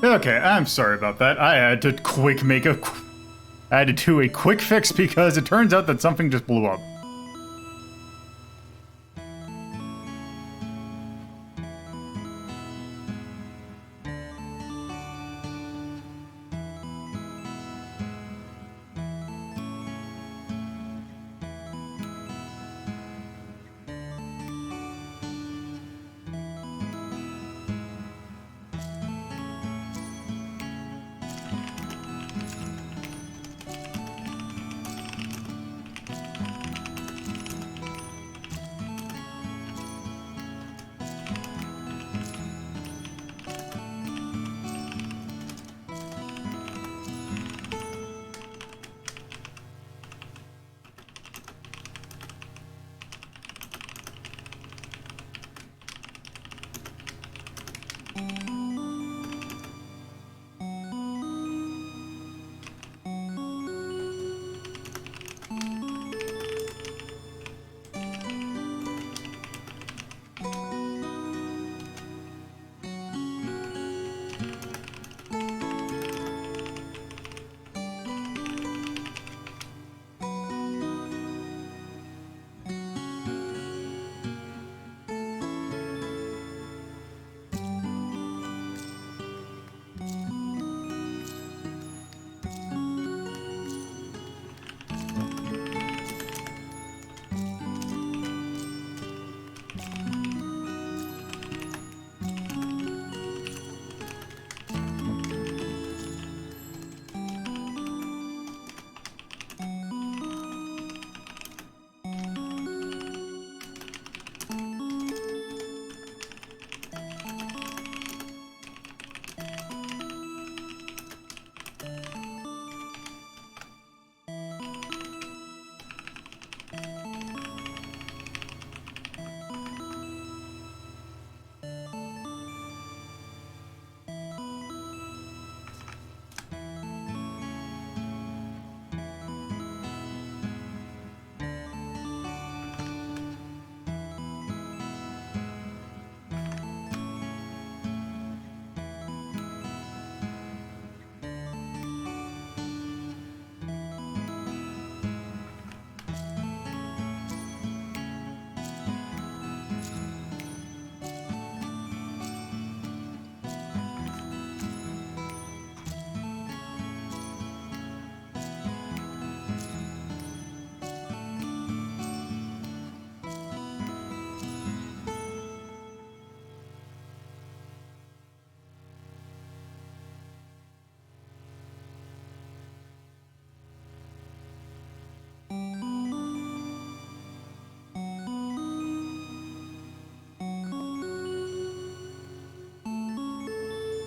Okay, I'm sorry about that. I had to I had to do a quick fix because it turns out that something just blew up.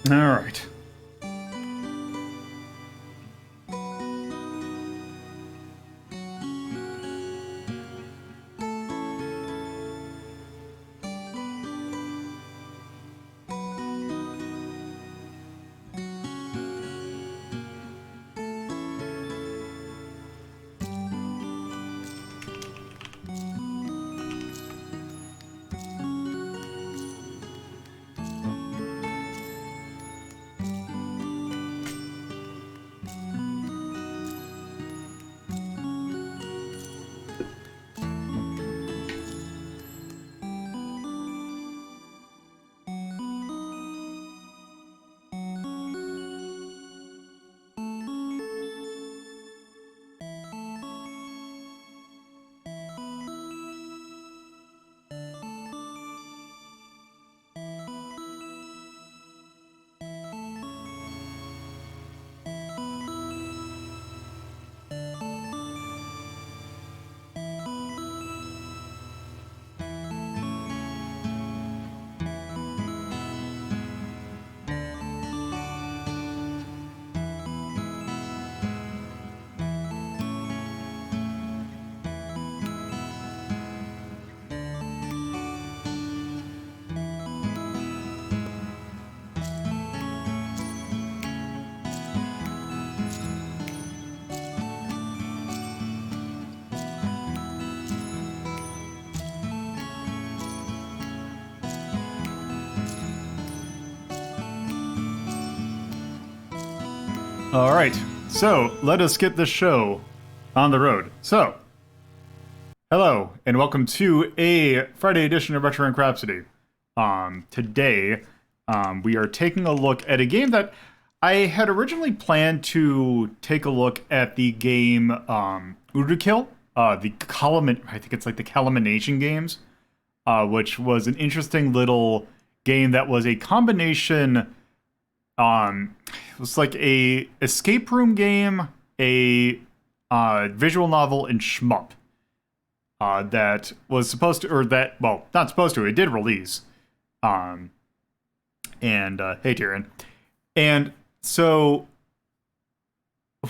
Alright. All right, so let us get this show on the road. So, hello, and welcome to a Friday edition of Retro Rank Rhapsody. Today, we are taking a look at a game that I had originally planned to take a look at the game Urukil, I think it's like the Calimination games, which was an interesting little game that was a combination. It was like a escape room game, a visual novel, and shmup. That was supposed to, not supposed to. It did release. Hey, Tyrion. And so,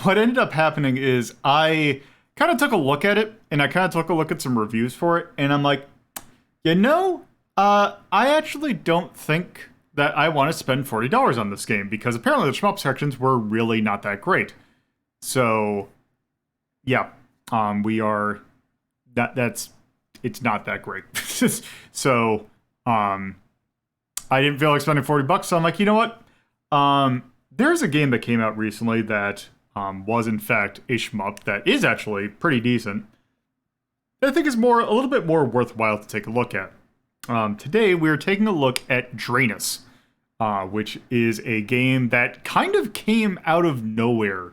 what ended up happening is I kind of took a look at it, and I kind of took a look at some reviews for it, and I'm like, I actually don't think that I want to spend $40 on this game, because apparently the shmup sections were really not that great. So, yeah, it's not that great. So, I didn't feel like spending $40, so I'm like, you know what? There's a game that came out recently that was in fact a shmup that is actually pretty decent. I think is a little bit more worthwhile to take a look at. Today we're taking a look at Drainus, which is a game that kind of came out of nowhere.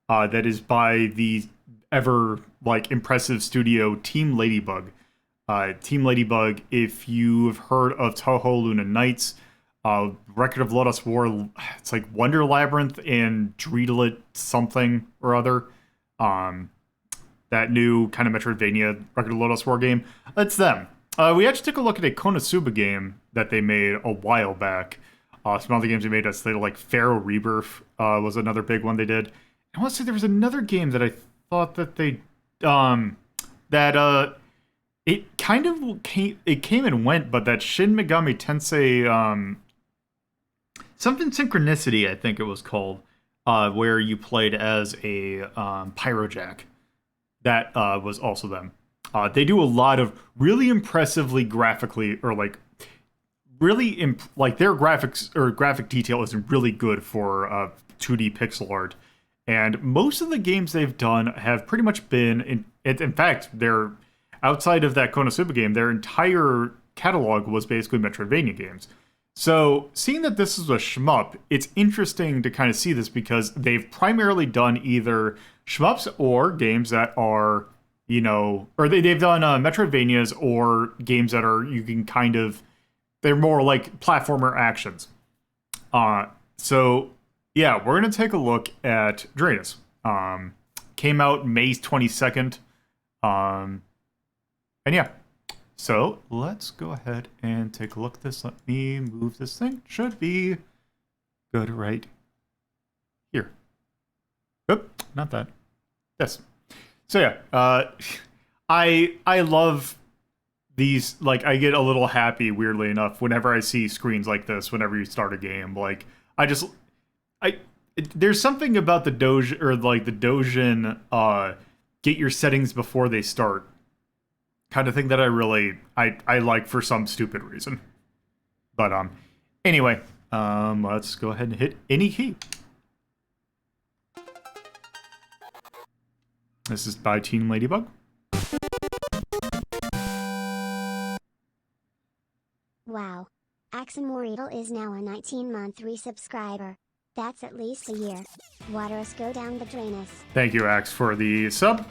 That is by the ever impressive studio Team Ladybug. Team Ladybug, if you've heard of Toho Luna Nights, Record of Lodoss War, it's like Wonder Labyrinth and Dreidlet something or other. That new kind of Metroidvania Record of Lodoss War game. That's them. We actually took a look at a Konosuba game that they made a while back. Some other games they made, like Pharaoh Rebirth was another big one they did. I want to say there was another game that I thought that they it kind of came and went, but that Shin Megami Tensei something Synchronicity, I think it was called, where you played as a Pyrojack. That was also them. They do a lot of really impressively graphically, or their graphics or graphic detail is really good for 2D pixel art. And most of the games they've done have pretty much been, in fact, they're outside of that Konosuba game, their entire catalog was basically Metroidvania games. So, seeing that this is a shmup, it's interesting to kind of see this because they've primarily done either shmups or games that are, or they've done Metroidvanias or games that are, they're more like platformer actions. So, yeah, we're going to take a look at Drainus. Came out May 22nd. And yeah. So, let's go ahead and take a look at this. Let me move this thing. Should be good right here. Oop, not that. This. So yeah, I love these. I get a little happy, weirdly enough, whenever I see screens like this, whenever you start a game. There's something about the Doge, or the Dojin, get your settings before they start kind of thing that I like for some stupid reason. But anyway, let's go ahead and hit any key. This is by Team Ladybug. Wow. Axon Moridal is now a 19-month resubscriber. That's at least a year. Water us go down the Drainus. Thank you, Axe, for the sub.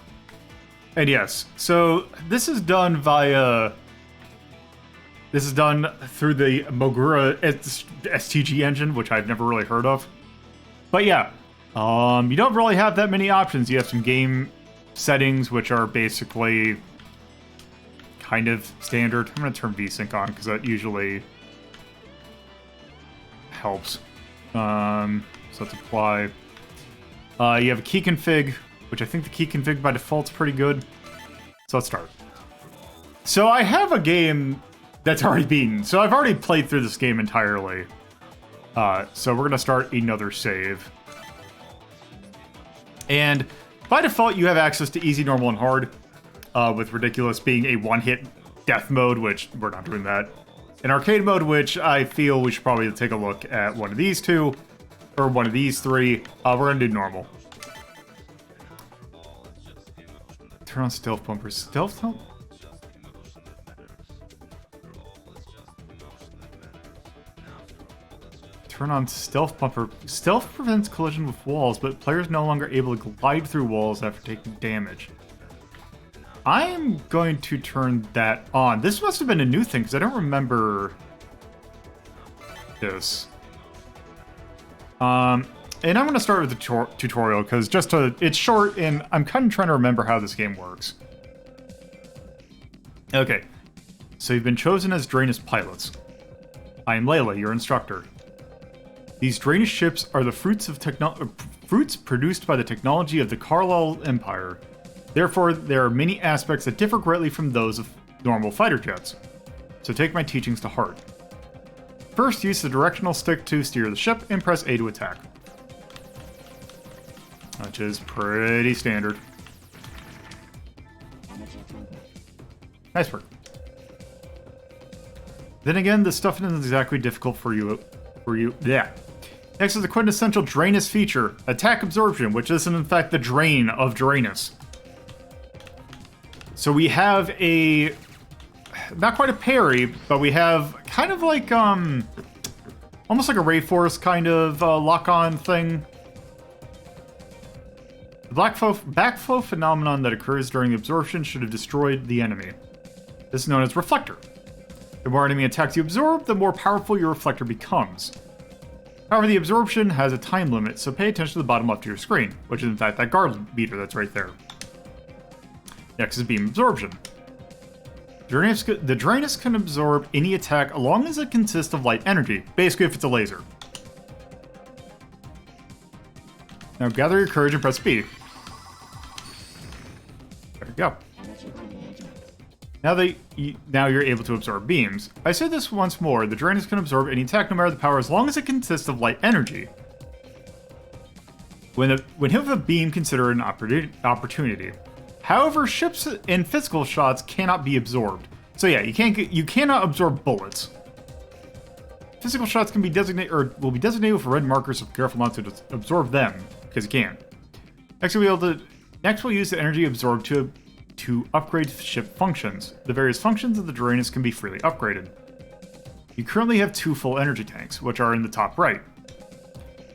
And yes, so this is done through the Mogura STG engine, which I've never really heard of. But yeah, you don't really have that many options. You have some game settings, which are basically kind of standard. I'm going to turn VSync on, because that usually helps. So let's apply. You have a key config, which I think the key config by default is pretty good. So let's start. So I have a game that's already beaten. So I've already played through this game entirely. So we're going to start another save. And by default, you have access to easy, normal, and hard, with Ridiculous being a one-hit death mode, which we're not doing that. An arcade mode, which I feel we should probably take a look at one of these two, or one of these three. We're gonna do normal. Turn on stealth bumpers. Stealth help? Turn on stealth bumper. Stealth prevents collision with walls, but players no longer able to glide through walls after taking damage. I am going to turn that on. This must have been a new thing, because I don't remember this. And I'm going to start with the tutorial, because it's short, and I'm kind of trying to remember how this game works. Okay, so you've been chosen as Drainus pilots. I am Layla, your instructor. These Drainus ships are the fruits produced by the technology of the Carlisle Empire. Therefore, there are many aspects that differ greatly from those of normal fighter jets. So take my teachings to heart. First, use the directional stick to steer the ship, and press A to attack. Which is pretty standard. Nice work. Then again, this stuff isn't exactly difficult for you. Yeah. Next is the quintessential Drainus feature, Attack Absorption, which is in fact the drain of Drainus. So we have a... not quite a parry, but we have kind of like, almost like a Ray Force kind of lock-on thing. The backflow phenomenon that occurs during absorption should have destroyed the enemy. This is known as Reflector. The more enemy attacks you absorb, the more powerful your Reflector becomes. However, the absorption has a time limit, so pay attention to the bottom left of your screen, which is in fact that guard meter that's right there. Next is Beam Absorption. The Drainus can absorb any attack as long as it consists of light energy, basically if it's a laser. Now gather your courage and press B. There we go. Now you're able to absorb beams. I say this once more, the Drainus can absorb any attack no matter the power as long as it consists of light energy. When hit with a beam, consider it an opportunity. However, ships and physical shots cannot be absorbed. So yeah, you cannot absorb bullets. Physical shots can be designated, or will be designated with red markers, so be careful not to absorb them, because you can. Next we'll use the energy absorbed to upgrade ship functions. The various functions of the Drainus can be freely upgraded. You currently have 2 full energy tanks, which are in the top right.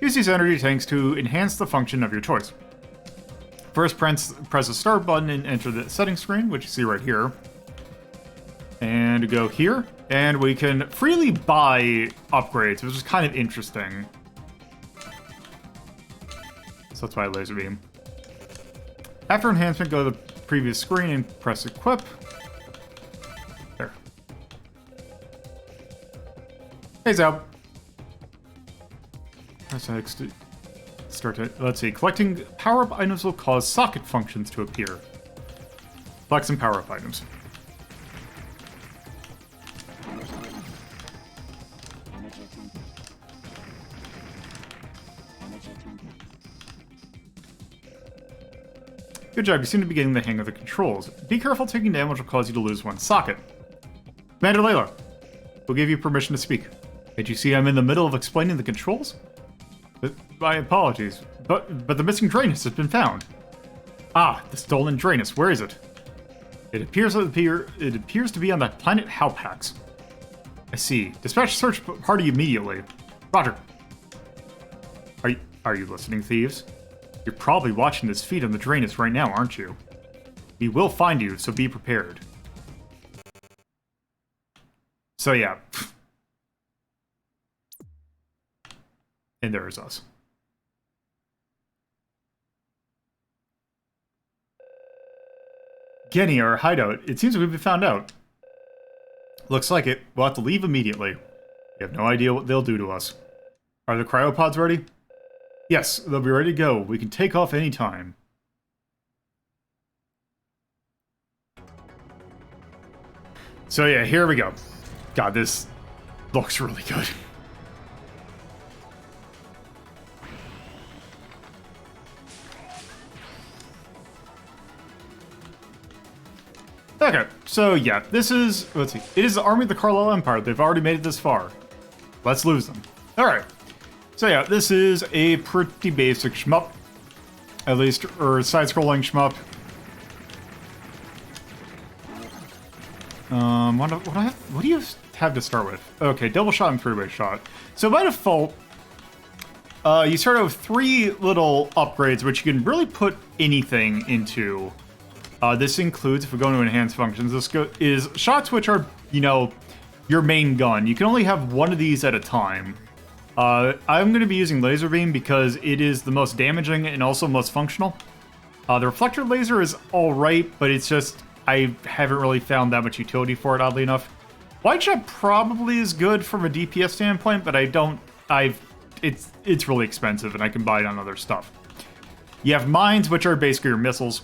Use these energy tanks to enhance the function of your choice. First, press the start button and enter the settings screen, which you see right here. And go here, and we can freely buy upgrades, which is kind of interesting. So that's why I laser beam. After enhancement, go to the previous screen and press equip. There. Phase out. Press X to start to, let's see, collecting power-up items will cause socket functions to appear. Collect some power-up items. Good job, you seem to be getting the hang of the controls. Be careful, taking damage will cause you to lose one socket. Commander Layla, we'll give you permission to speak. Did you see I'm in the middle of explaining the controls? My apologies, but the missing Drainus has been found. Ah, the stolen Drainus, where is it? It appears to be on the planet Halpax. I see. Dispatch search party immediately. Roger. Are you listening, thieves? You're probably watching this feed on the Drainus right now, aren't you? We will find you, so be prepared. So yeah. And there's us. Genny, our hideout. It seems we've been found out. Looks like it. We'll have to leave immediately. We have no idea what they'll do to us. Are the cryopods ready? Yes, they'll be ready to go. We can take off any time. So yeah, here we go. God, this looks really good. Okay, so yeah, this is, let's see, it is the army of the Carlisle Empire. They've already made it this far. Let's lose them. Alright. So yeah, this is a pretty basic shmup. At least, or side-scrolling shmup. What do you have to start with? Okay, double shot and three-way shot. So by default, you start out with three little upgrades, which you can really put anything into. This includes, if we go into enhanced functions, is shots which are, you know, your main gun. You can only have one of these at a time. I'm going to be using laser beam because it is the most damaging and also most functional. The reflector laser is alright, but it's just, I haven't really found that much utility for it, oddly enough. Wide shot probably is good from a DPS standpoint, but it's really expensive and I can buy it on other stuff. You have mines, which are basically your missiles.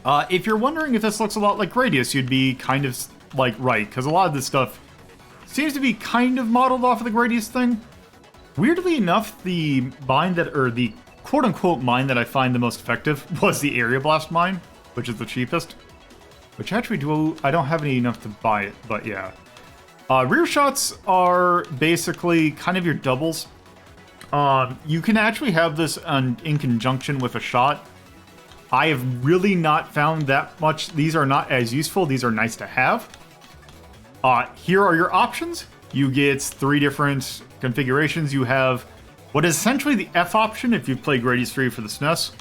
If you're wondering if this looks a lot like Gradius, you'd be kind of like right, because a lot of this stuff seems to be kind of modeled off of the Gradius thing. Weirdly enough, the mine that, or the quote-unquote mine that I find the most effective was the Area Blast mine, which is the cheapest. Which actually I don't have any enough to buy it, but yeah. Rear shots are basically kind of your doubles. You can actually have this in conjunction with a shot. I have really not found that much. These are not as useful. These are nice to have. Here are your options. You get three different configurations. You have what is essentially the F option if you've played Gradius 3 for the SNES.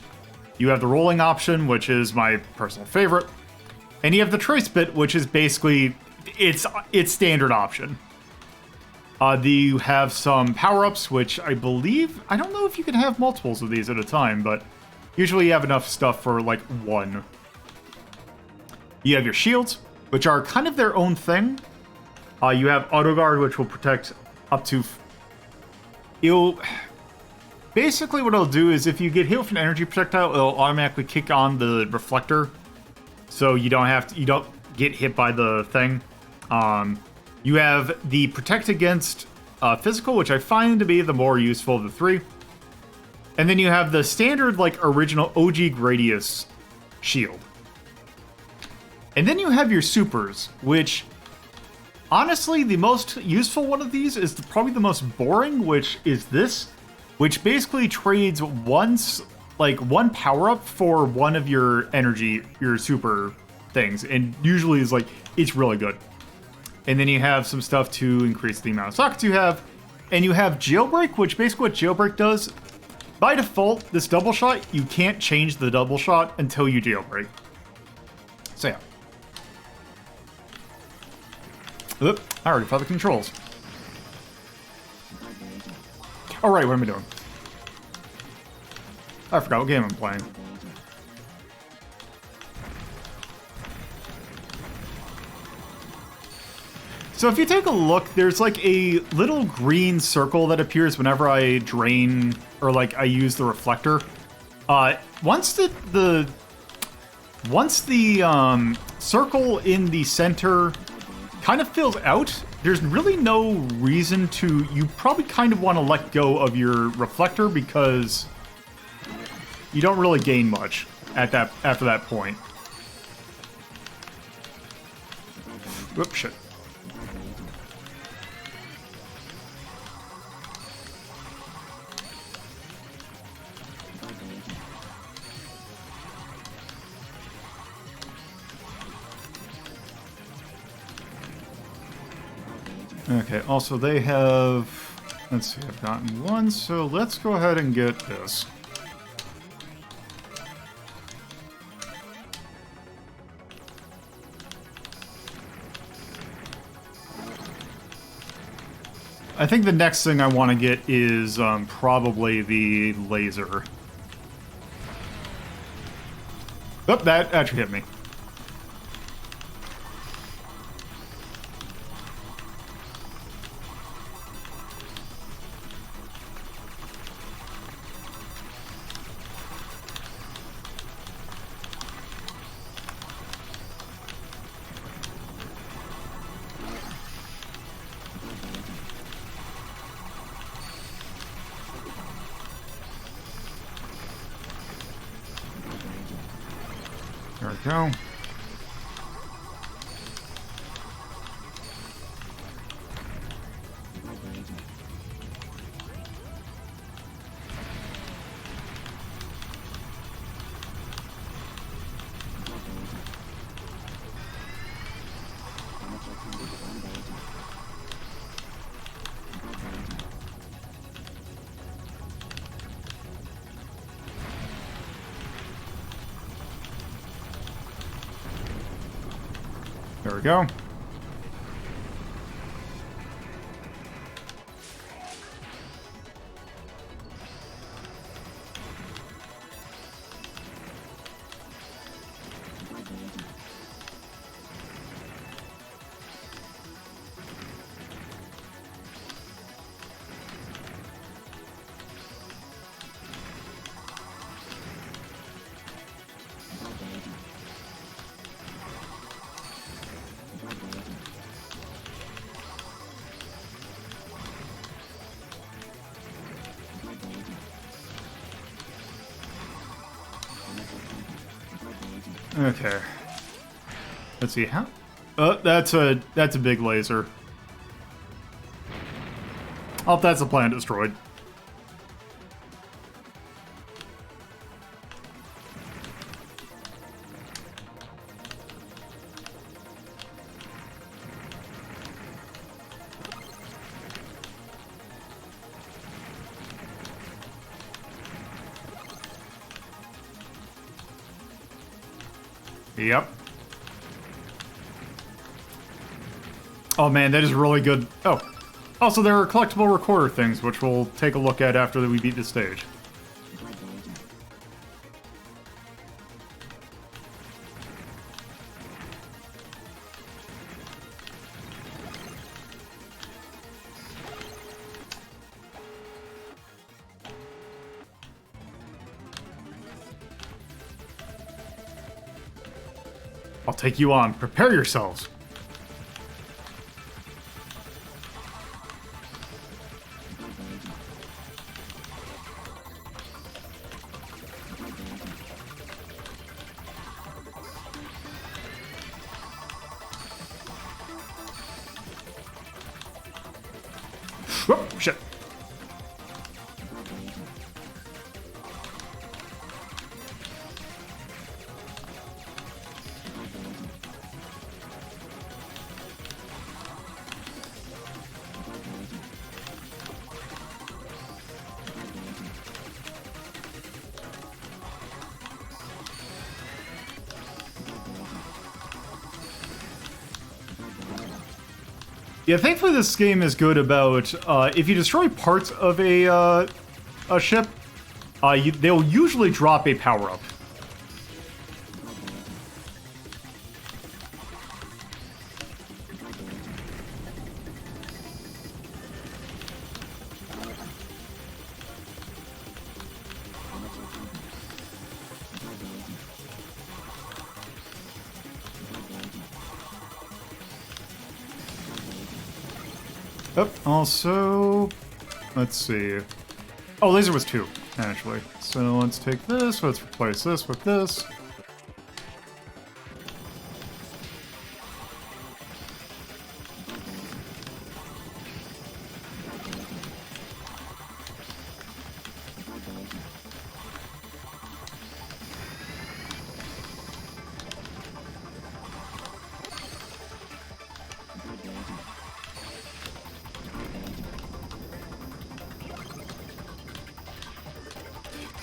You have the rolling option, which is my personal favorite. And you have the choice bit, which is basically its standard option. You have some power-ups, which I believe, I don't know if you can have multiples of these at a time, but usually you have enough stuff for like one. You have your shields, which are kind of their own thing. You have auto guard, which will protect up to. Basically, what it'll do is if you get hit with an energy projectile, it'll automatically kick on the reflector, so you don't get hit by the thing. You have the protect against physical, which I find to be the more useful of the three. And then you have the standard, like, original OG Gradius shield. And then you have your supers, which, honestly, the most useful one of these is probably the most boring, which is this, which basically trades one power-up for one of your energy, your super things, and usually is like, it's really good. And then you have some stuff to increase the amount of sockets you have, and you have Jailbreak, which basically what Jailbreak does, by default, this double shot, you can't change the double shot until you jailbreak. So yeah. Oop, I already found the controls. Alright, what am I doing? I forgot what game I'm playing. So if you take a look, there's like a little green circle that appears whenever I drain or like I use the reflector. Once the circle in the center kind of fills out, there's really no reason to. You probably kind of want to let go of your reflector because you don't really gain much after that point. Whoops, shit. Okay, also they have, let's see, I've gotten one, so let's go ahead and get this. I think the next thing I want to get is probably the laser. Oh, that actually hit me. There we go. There we go. Okay. Let's see how. That's a big laser. Oh, that's a planet destroyed. Yep. Oh man, that is really good. Oh, also there are collectible recorder things, which we'll take a look at after we beat the stage. I'll take you on. Prepare yourselves. Whoop, shit. Yeah, thankfully this game is good about if you destroy parts of a ship, they'll usually drop a power-up. Oh, also, let's see. Oh, laser was 2, actually. So let's take this, let's replace this with this.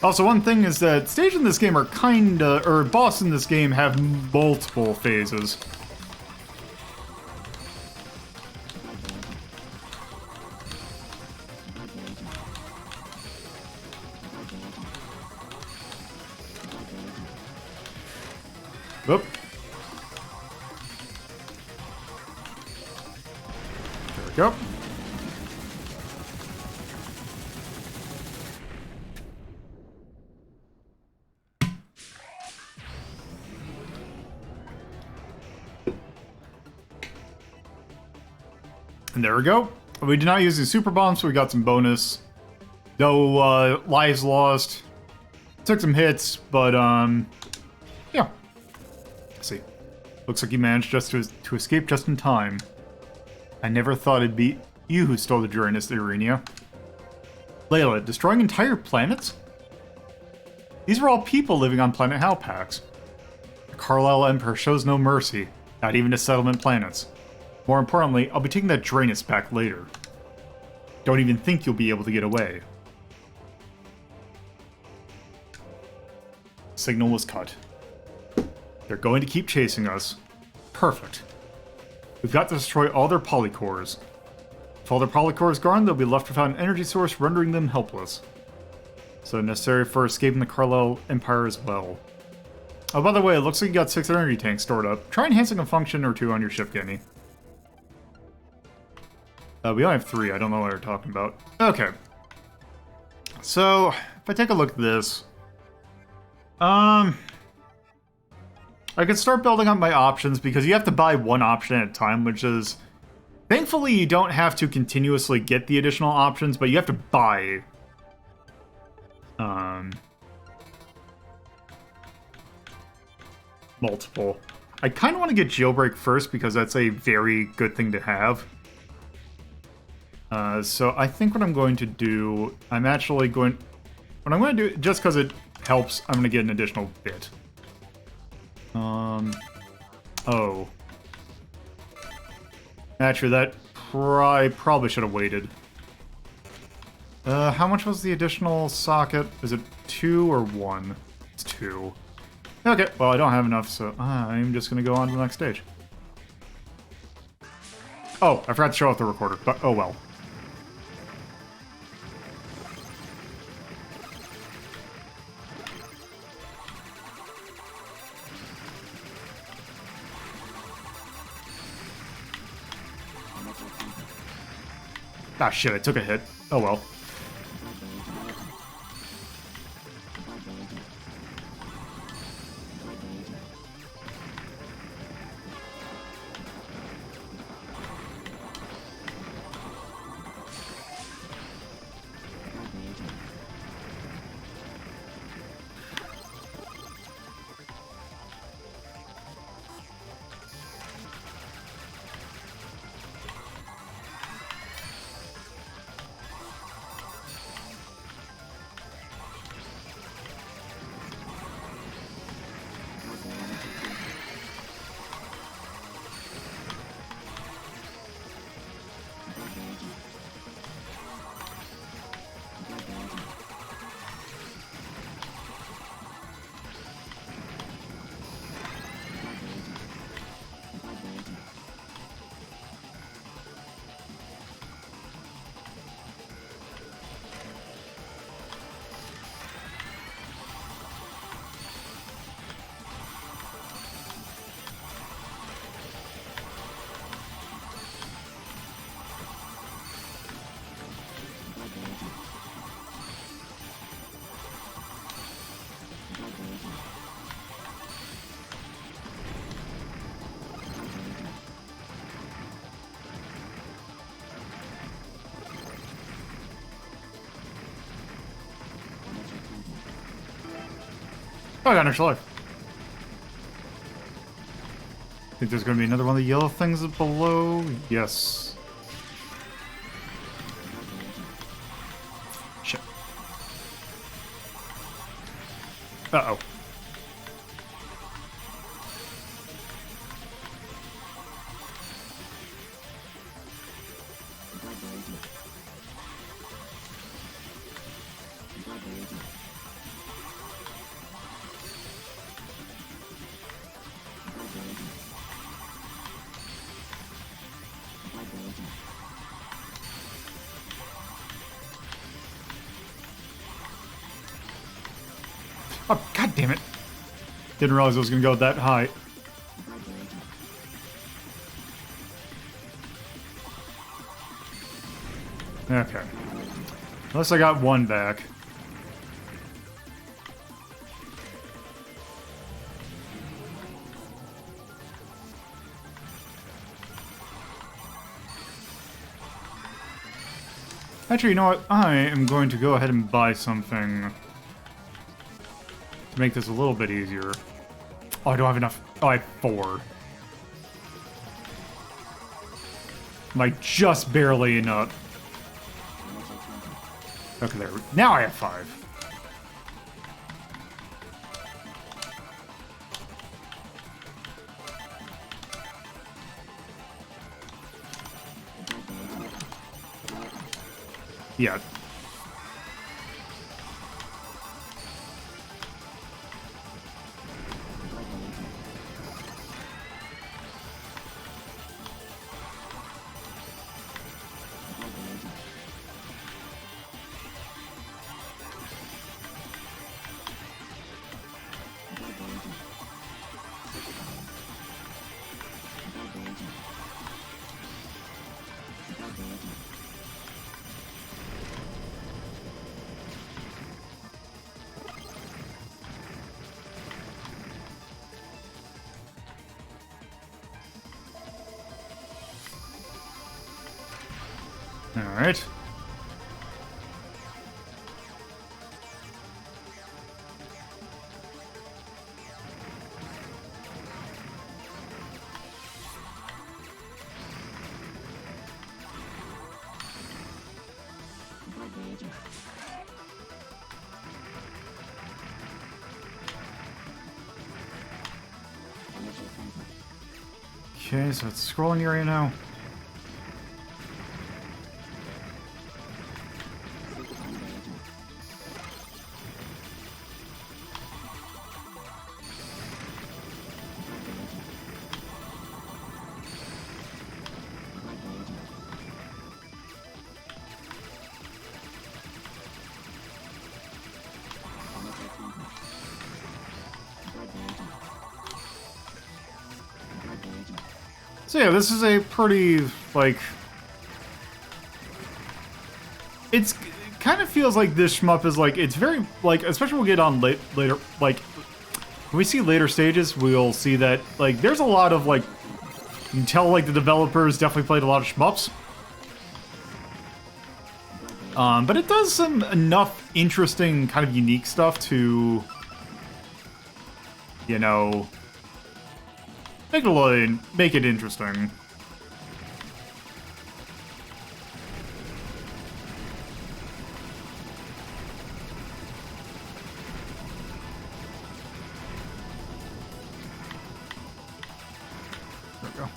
Also, one thing is that stages in this game are boss in this game have multiple phases. Oop. There we go. And there we go. We did not use the super bomb, so we got some bonus. Though, lives lost. Took some hits, but, yeah. Let's see. Looks like you managed just to escape just in time. I never thought it'd be you who stole the Drainus Arena. Layla, destroying entire planets? These were all people living on planet Halpax. The Carlisle Emperor shows no mercy, not even to settlement planets. More importantly, I'll be taking that Drainus back later. Don't even think you'll be able to get away. Signal was cut. They're going to keep chasing us. Perfect. We've got to destroy all their polycores. If all their polycores gone, they'll be left without an energy source, rendering them helpless. So necessary for escaping the Carlisle Empire as well. Oh, by the way, it looks like you got 6 energy tanks stored up. Try enhancing a function or 2 on your ship, Kenny. We only have 3. I don't know what we're talking about. Okay. So, if I take a look at this... I could start building up my options, because you have to buy one option at a time, which is... Thankfully, you don't have to continuously get the additional options, but you have to buy... multiple. I kind of want to get Jailbreak first, because that's a very good thing to have. So I think what I'm going to do... I'm actually going... What I'm going to do, just because it helps, I'm going to get an additional bit. Oh. Actually, that I probably should have waited. How much was the additional socket? Is it 2 or 1? It's 2. Okay, well, I don't have enough, so I'm just going to go on to the next stage. Oh, I forgot to show off the recorder, but oh well. Ah, shit, I took a hit. Oh well. Oh, I got an extra life. Think there's gonna be another one of the yellow things below? Yes. Shit. Uh-oh. Oh, god damn it. Didn't realize it was gonna go that high. Okay. Unless I got one back. Actually, you know what? I am going to go ahead and buy something to make this a little bit easier. Oh, I don't have enough. Oh, I have 4. Like, just barely enough. Okay, there. Now I have 5. Yeah. Alright. Okay, so it's scrolling area now. So yeah, this is a pretty, like... It kind of feels like this shmup is, like, it's very, like, especially we'll get on later, like, when we see later stages, we'll see that, like, there's a lot of, like, you can tell, like, the developers definitely played a lot of shmups. But it does some enough interesting, kind of unique stuff to, you know... Make it interesting. There we go.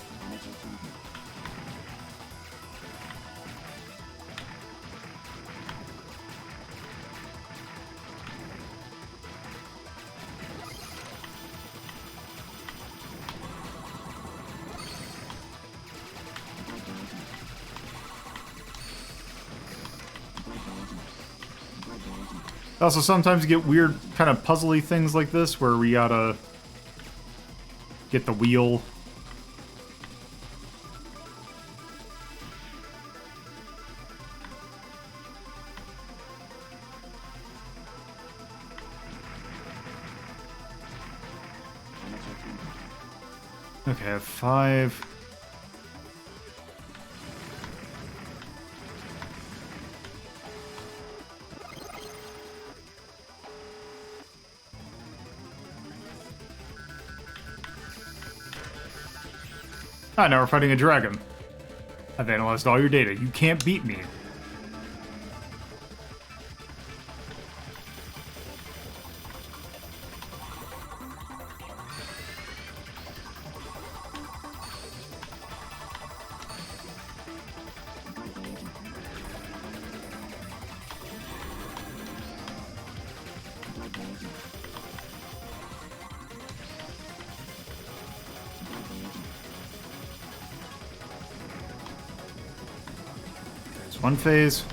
Also, sometimes you get weird kind of puzzly things like this where we gotta get the wheel. Okay, I have 5. Ah, now we're fighting a dragon. I've analyzed all your data. You can't beat me. One phase.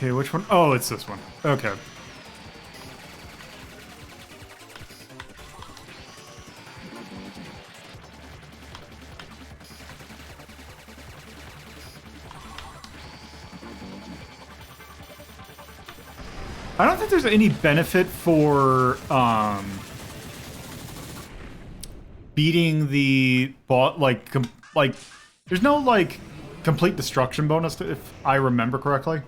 Okay, which one? Oh, it's this one. Okay. I don't think there's any benefit for beating the boss, like there's no like complete destruction bonus if I remember correctly.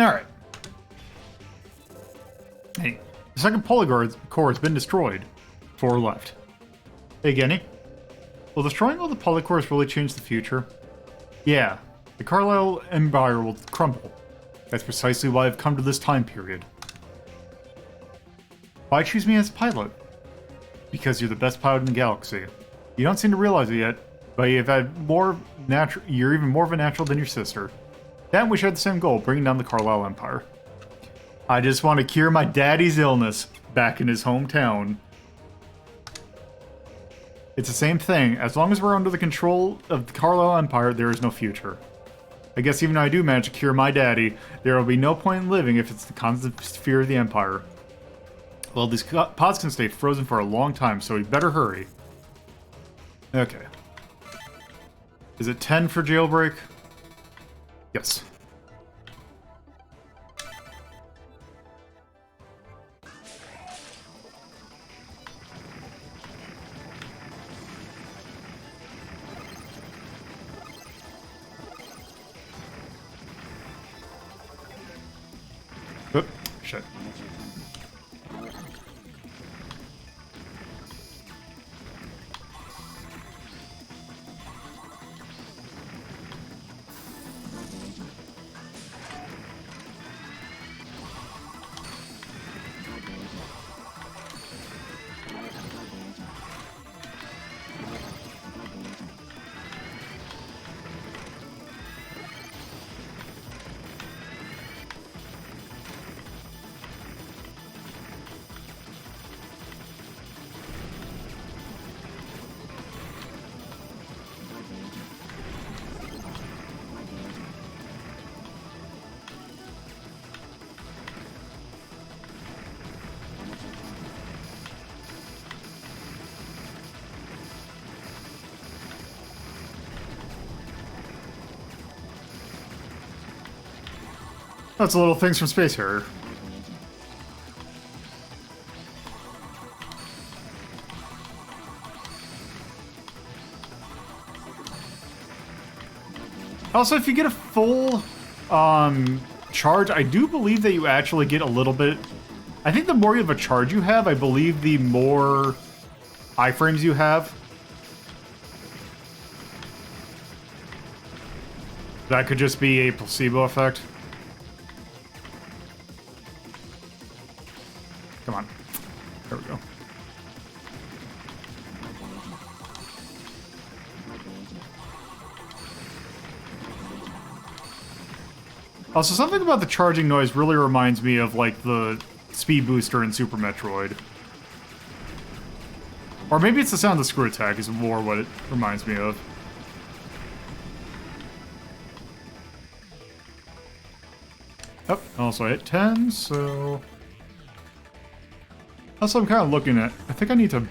All right. Hey, the second polygon core has been destroyed. 4 left. Hey, Genny. Will destroying all the polycores really change the future? Yeah. The Carlisle Empire will crumble. That's precisely why I've come to this time period. Why choose me as pilot? Because you're the best pilot in the galaxy. You don't seem to realize it yet, but you've had you're even more of a natural than your sister. Then we share the same goal, bringing down the Carlisle Empire. I just want to cure my daddy's illness back in his hometown. It's the same thing. As long as we're under the control of the Carlisle Empire, there is no future. I guess even if I do manage to cure my daddy, there will be no point in living if it's the constant fear of the Empire. Well, these pods can stay frozen for a long time, so we better hurry. Okay. Is it 10 for jailbreak? Yes. Oh, shit. That's the little things from Space Harrier. Also, if you get a full charge, I do believe that you actually get a little bit... I think the more you have a charge you have, I believe the more iframes you have. That could just be a placebo effect. Come on. There we go. Also, something about the charging noise really reminds me of, like, the speed booster in Super Metroid. Or maybe it's the sound of the screw attack is more what it reminds me of. Oh, also I hit 10, so... Also, I'm kind of looking at... I think I need to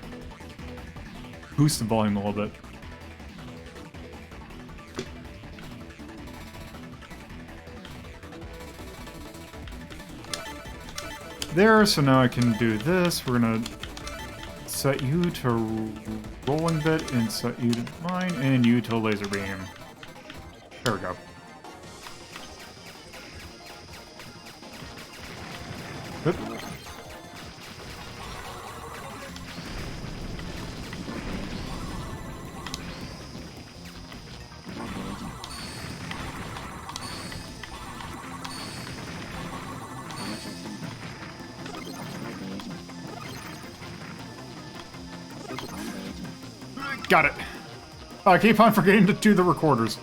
boost the volume a little bit. There, so now I can do this. We're gonna set you to rolling bit and set you to mine and you to laser beam. There we go. Oop. Got it. I keep on forgetting to do the recorders.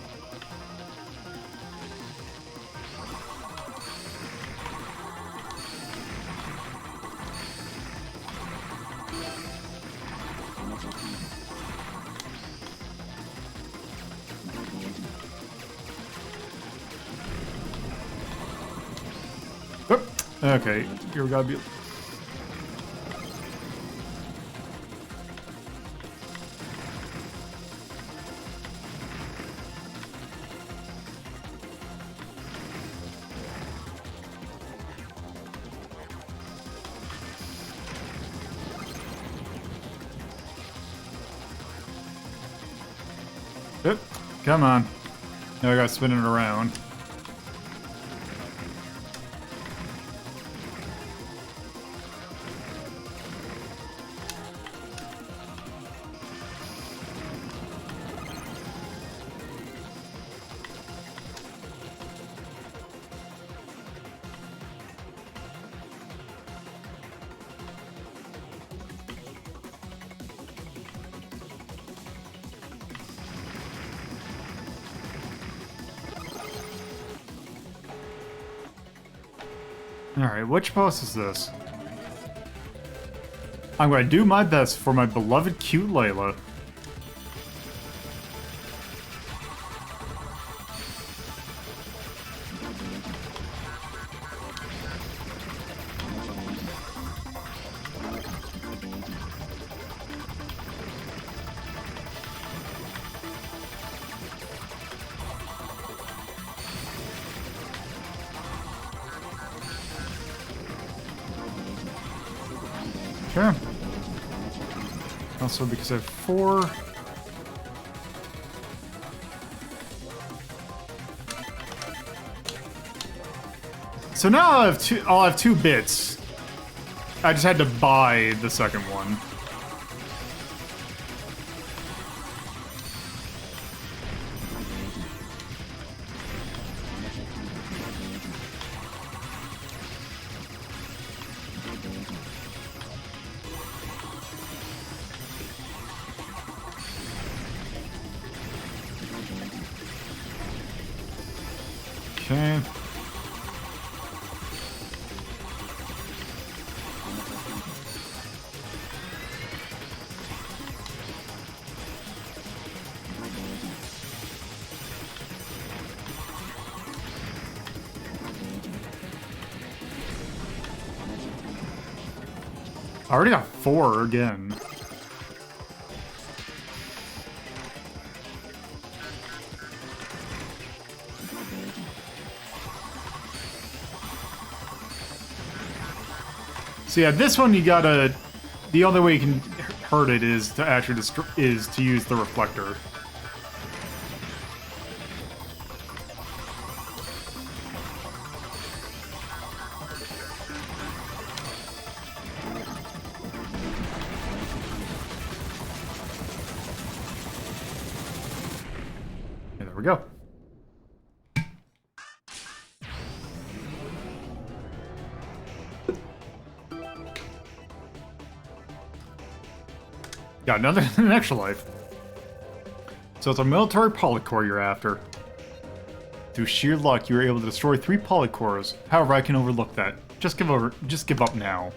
Oop. Okay, here we gotta be... Oop. Come on. Now I gotta spin it around. Alright, which boss is this? I'm going to do my best for my beloved cute Layla. Sure. Also, because I have 4. So now I'll have 2 bits. I just had to buy the second one. Okay. I already got 4 again. So yeah, this one you gotta. The only way you can hurt it is to actually is to use the reflector. And there we go. Got another an extra life. So it's a military polycore you're after. Through sheer luck, you were able to destroy 3 polycores. However, I can overlook that. Just give up now.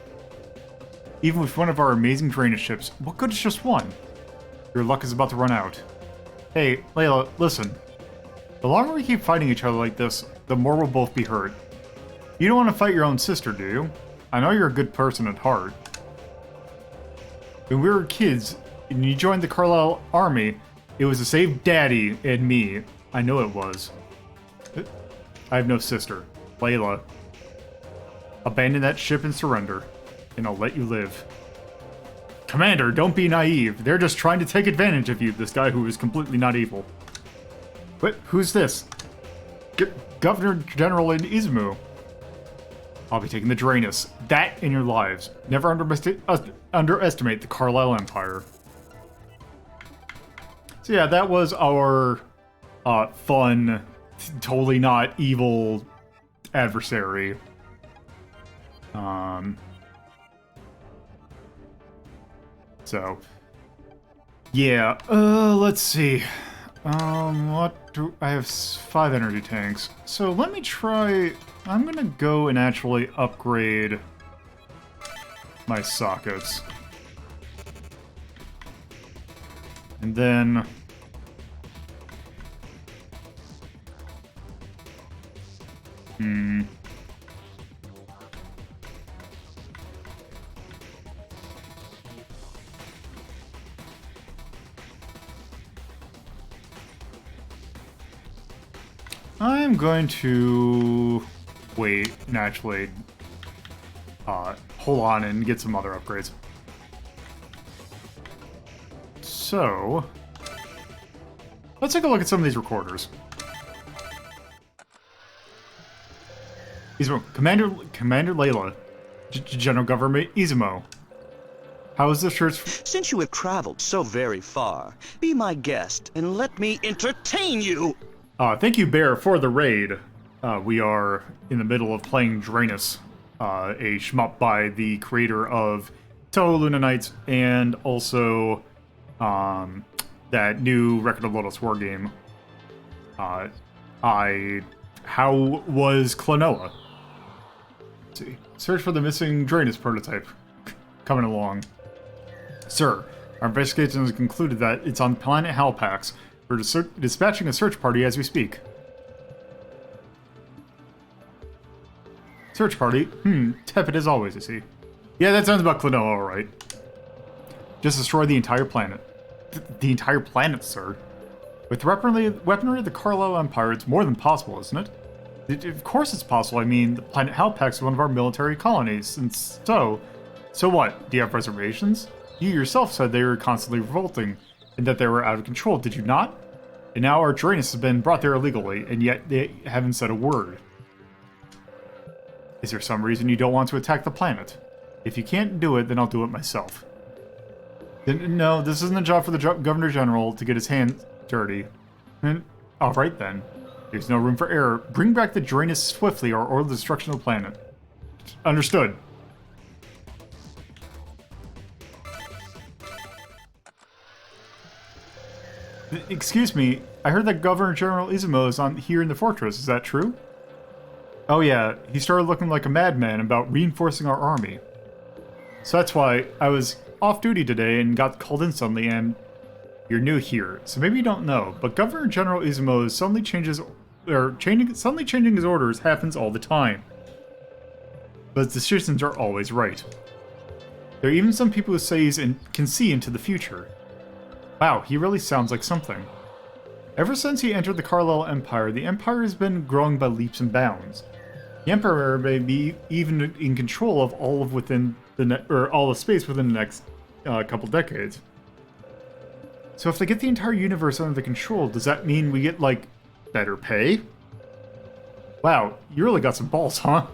Even with one of our amazing Drainus ships, what good is just one? Your luck is about to run out. Hey, Layla, listen. The longer we keep fighting each other like this, the more we'll both be hurt. You don't want to fight your own sister, do you? I know you're a good person at heart. When we were kids, and you joined the Carlisle army, it was to save Daddy and me. I know it was. I have no sister. Layla. Abandon that ship and surrender, and I'll let you live. Commander, don't be naive. They're just trying to take advantage of you, this guy who is completely not evil. But who's this? Governor General in Izumo. I'll be taking the Drainus. That in your lives. Never underestimate the Carlisle Empire. So yeah, that was our fun, totally not evil adversary. So yeah, let's see. What do I have? 5 energy tanks. So let me try. I'm gonna go and actually upgrade my sockets. And then I'm going to wait and actually hold on and get some other upgrades. So let's take a look at some of these recorders. Izumo, Commander Layla, General Government Izumo. How is this church? Since you have traveled so very far, be my guest and let me entertain you. Thank you, Bear, for the raid. We are in the middle of playing Drainus, a shmup by the creator of Toho Luna Knights and also that new Record of Lodoss War game. How was Klonoa? Rhapsody. Search for the missing Drainus prototype. Coming along. Sir, our investigation has concluded that it's on planet Halpax. We're dispatching a search party as we speak. Search party? Tepid as always, I see. Yeah, that sounds about Klonoa, alright. Just destroy the entire planet. The entire planet, sir. With weaponry of the Carlisle Empire, it's more than possible, isn't it? Of course it's possible. I mean, the planet Halpax is one of our military colonies, and so what? Do you have reservations? You yourself said they were constantly revolting, and that they were out of control, did you not? And now our Drainus has been brought there illegally, and yet they haven't said a word. Is there some reason you don't want to attack the planet? If you can't do it, then I'll do it myself. No, this isn't a job for the Governor General to get his hands dirty. Alright then. There's no room for error. Bring back the Drainus swiftly or order the destruction of the planet. Understood. Excuse me, I heard that Governor General Izumo is here in the fortress. Is that true? Oh yeah, he started looking like a madman about reinforcing our army. So that's why I was off duty today and got called in suddenly, and you're new here, so maybe you don't know, but Governor General Izumo suddenly changing his orders happens all the time. But his decisions are always right. There are even some people who say he can see into the future. Wow, he really sounds like something. Ever since he entered the Carlisle Empire, the Empire has been growing by leaps and bounds. The Emperor may be even in control of all of all the space within the next couple decades. So if they get the entire universe under the control, does that mean we get, like, better pay? Wow, you really got some balls, huh?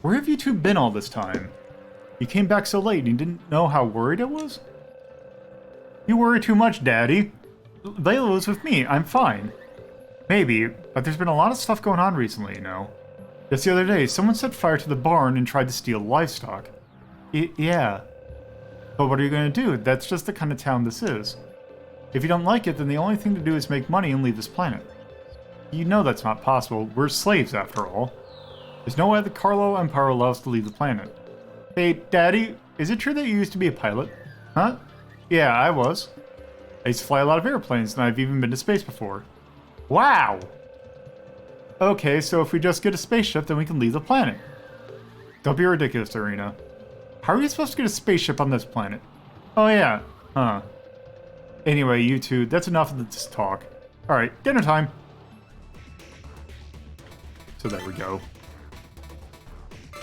Where have you two been all this time? You came back so late and you didn't know how worried I was? You worry too much, Daddy. Layla was with me, I'm fine. Maybe, but there's been a lot of stuff going on recently, you know. Just the other day, someone set fire to the barn and tried to steal livestock. Yeah. But what are you going to do? That's just the kind of town this is. If you don't like it, then the only thing to do is make money and leave this planet. You know that's not possible. We're slaves, after all. There's no way the Carlisle Empire allows us to leave the planet. Hey, Daddy, is it true that you used to be a pilot? Huh? Yeah, I was. I used to fly a lot of airplanes, and I've even been to space before. Wow! Okay, so if we just get a spaceship, then we can leave the planet. Don't be ridiculous, Arena. How are you supposed to get a spaceship on this planet? Oh yeah, huh. Anyway, you two, that's enough of this talk. Alright, dinner time! So there we go.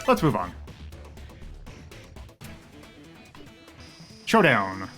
Let's move on. Showdown!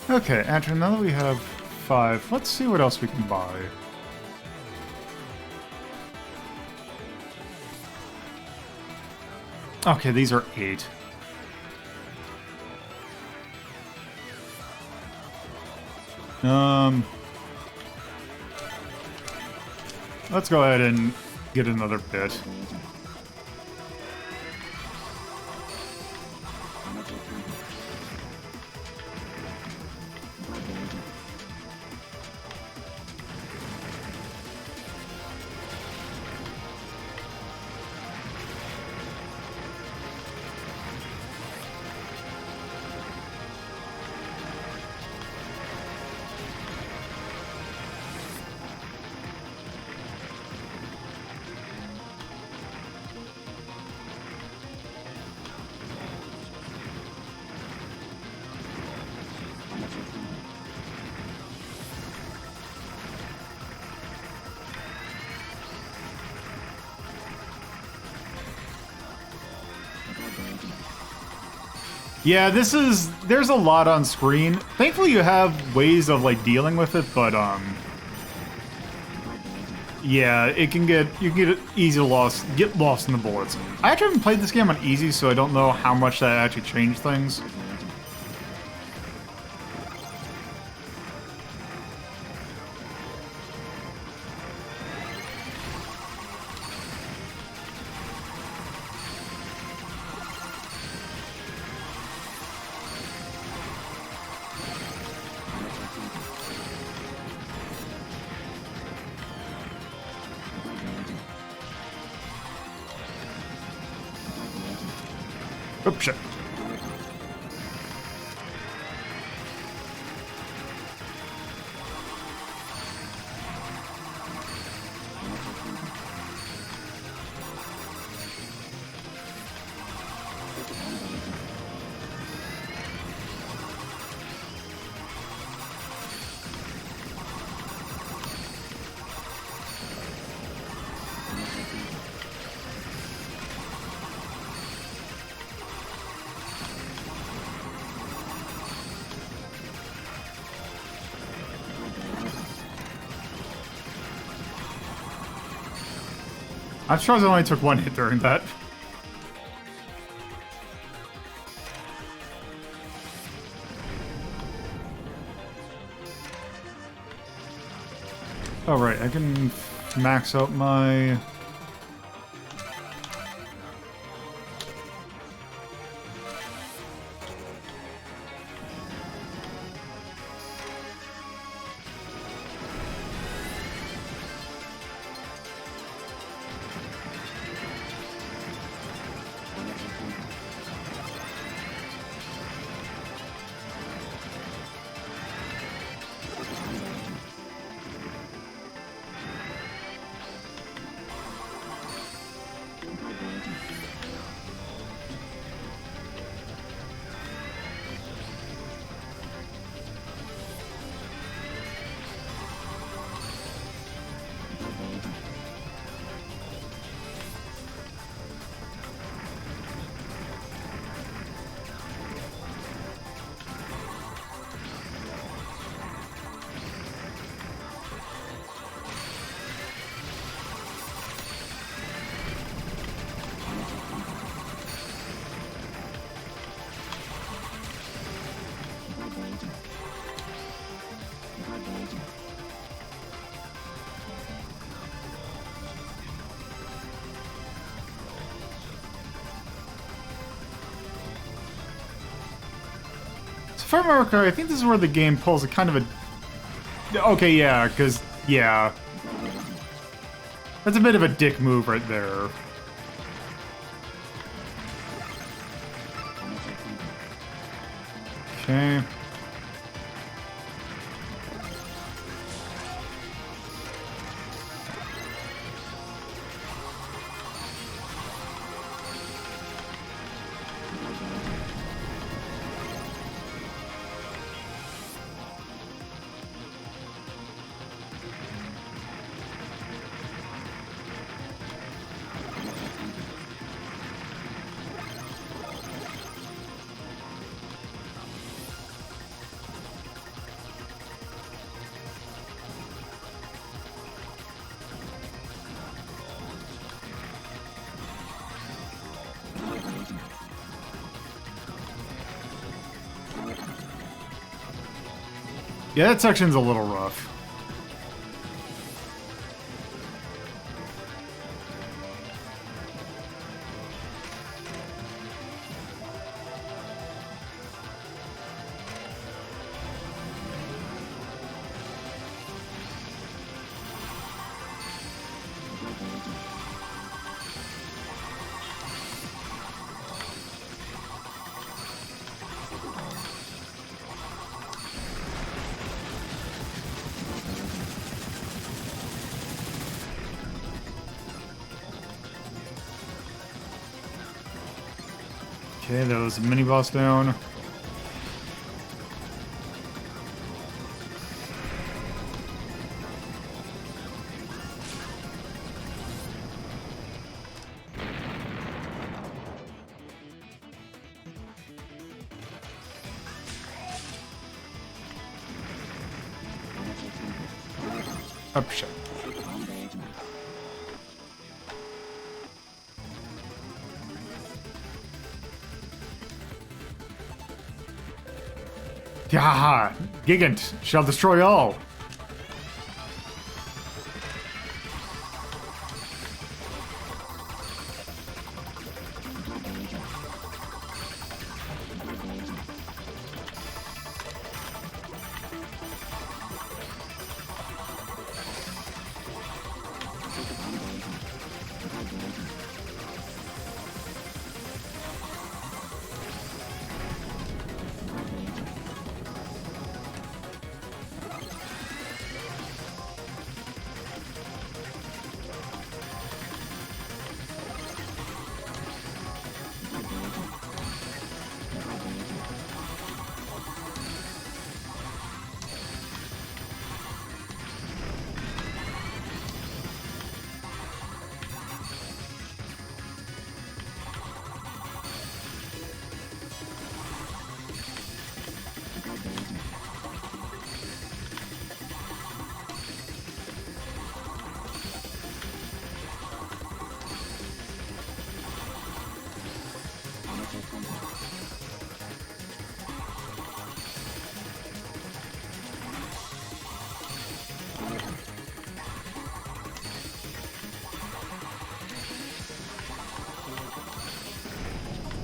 Okay, Andrew, now that we have 5, let's see what else we can buy. Okay, these are 8. Let's go ahead and get another bit. Yeah, there's a lot on screen. Thankfully you have ways of like dealing with it, but yeah, you can get easy get lost in the bullets. I actually haven't played this game on easy, so I don't know how much that actually changed things. Oops, shit. I'm sure I only took one hit during that. Oh right, I can max out my... If I remember correctly, I think this is where the game pulls a kind of a... Okay, yeah, because, yeah. That's a bit of a dick move right there. Okay. Yeah, that section's a little rough. Okay, that was a mini boss down. shit. Yeah, Gigant shall destroy all.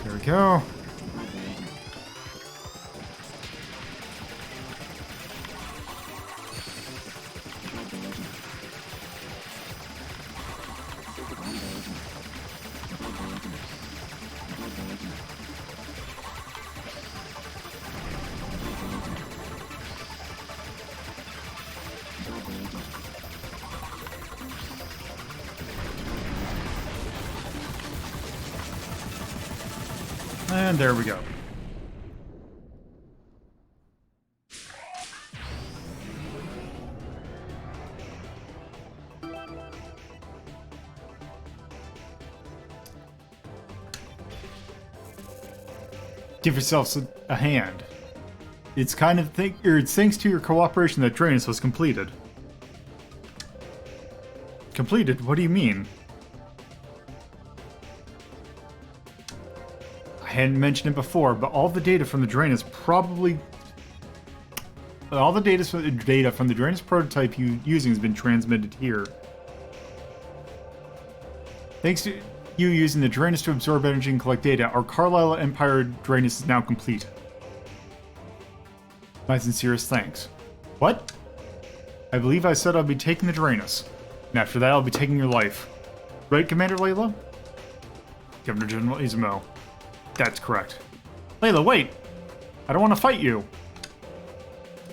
There we go. And there we go. Give yourselves a hand. It's kind of it's thanks to your cooperation that Drainus was completed. Completed? What do you mean? I hadn't mentioned it before, but all the data from the Drainus data from the Drainus prototype using has been transmitted here. Thanks to you using the Drainus to absorb energy and collect data, our Carlisle Empire Drainus is now complete. My sincerest thanks. What? I believe I said I'll be taking the Drainus. And after that, I'll be taking your life. Right, Commander Layla? Governor General Izumo. That's correct. Layla, wait! I don't want to fight you!